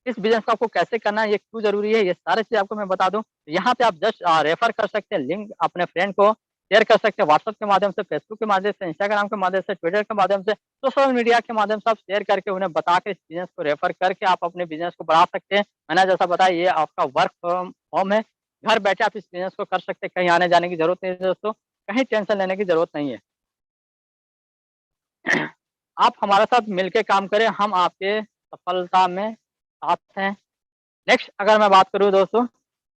इस बिज़नेस को आपको कैसे करना है, ये क्यों ज़रूरी है, ये सारी चीज़ आपको मैं बता दूँ। यहाँ पे आप जस्ट रेफर कर सकते हैं, लिंक अपने फ्रेंड को शेयर कर सकते हैं व्हाट्सएप के माध्यम से, फेसबुक के माध्यम से, इंस्टाग्राम के माध्यम से, ट्विटर के माध्यम से, सोशल मीडिया के माध्यम से आप शेयर करके उन्हें बता के इस बिज़नेस को रेफर करके आप अपने बिज़नेस को बढ़ा सकते हैं। मैंने जैसा बताया ये आपका वर्क फ्रॉम होम है, घर बैठे आप इस बिज़नेस को कर सकते हैं, कहीं आने-जाने की ज़रूरत नहीं है दोस्तों, कहीं टेंशन लेने की ज़रूरत नहीं है। आप हमारे साथ मिलके काम करें, हम आपके सफलता में साथ हैं। नेक्स्ट अगर मैं बात करूँ दोस्तों,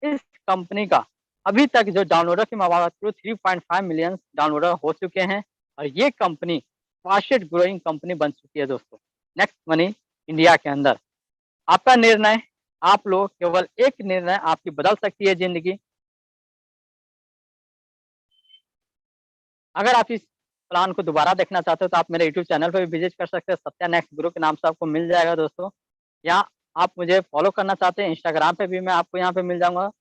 इस कंपनी का अभी तक जो डाउनलोडर की मैं बात करूँ 3.5 मिलियन डाउनलोडर हो चुके हैं और ये कंपनी फास्टेस्ट ग्रोइंग कंपनी बन चुकी है दोस्तों, नेक्स्ट मनी इंडिया के अंदर। आपका निर्णय, आप लोग केवल एक निर्णय आपकी बदल सकती है ज़िंदगी। अगर आप इस प्लान को दोबारा देखना चाहते हो तो आप मेरे यूट्यूब चैनल पे भी विज़िट कर सकते हैं, सत्या नेक्स्ट गुरु के नाम से आपको मिल जाएगा दोस्तों। या आप मुझे फॉलो करना चाहते हैं इंस्टाग्राम पे भी मैं आपको यहाँ पे मिल जाऊँगा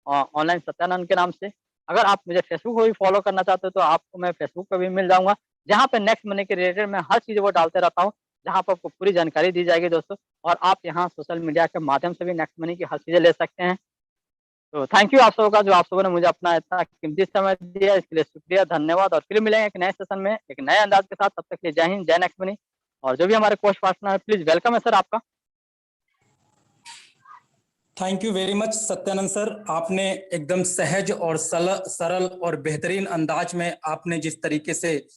ऑनलाइन सत्यानंद के नाम से। अगर आप मुझे फेसबुक पे भी फॉलो करना चाहते हो तो आपको मैं फेसबुक पे भी मिल जाऊँगा, जहाँ पे नेक्स्ट मनी के रिलेटेड मैं हर चीज़ वो डालते रहता हूँ, जहाँ पे आपको पूरी जानकारी दी जाएगी दोस्तों और आप यहाँ सोशल मीडिया के माध्यम से भी नेक्स्ट मनी की हर चीज़ें ले सकते हैं। तो थैंक यू आप सबों का जो आप सबों ने मुझे अपना इतना कीमती समय दिया, इसके लिए शुक्रिया, धन्यवाद और फिर मिलेंगे एक नए सेशन में, एक नए अंदाज के साथ। तब तक के लिए जय हिंद, जय नेक्स्ट मनी और जो भी हमारे कोच पार्टनर है, प्लीज वेलकम है सर आपका। Thank you very much Satyanand sir, आपने एकदम सहज और सरल और बेहतरीन अंदाज में आपने जिस तरीके से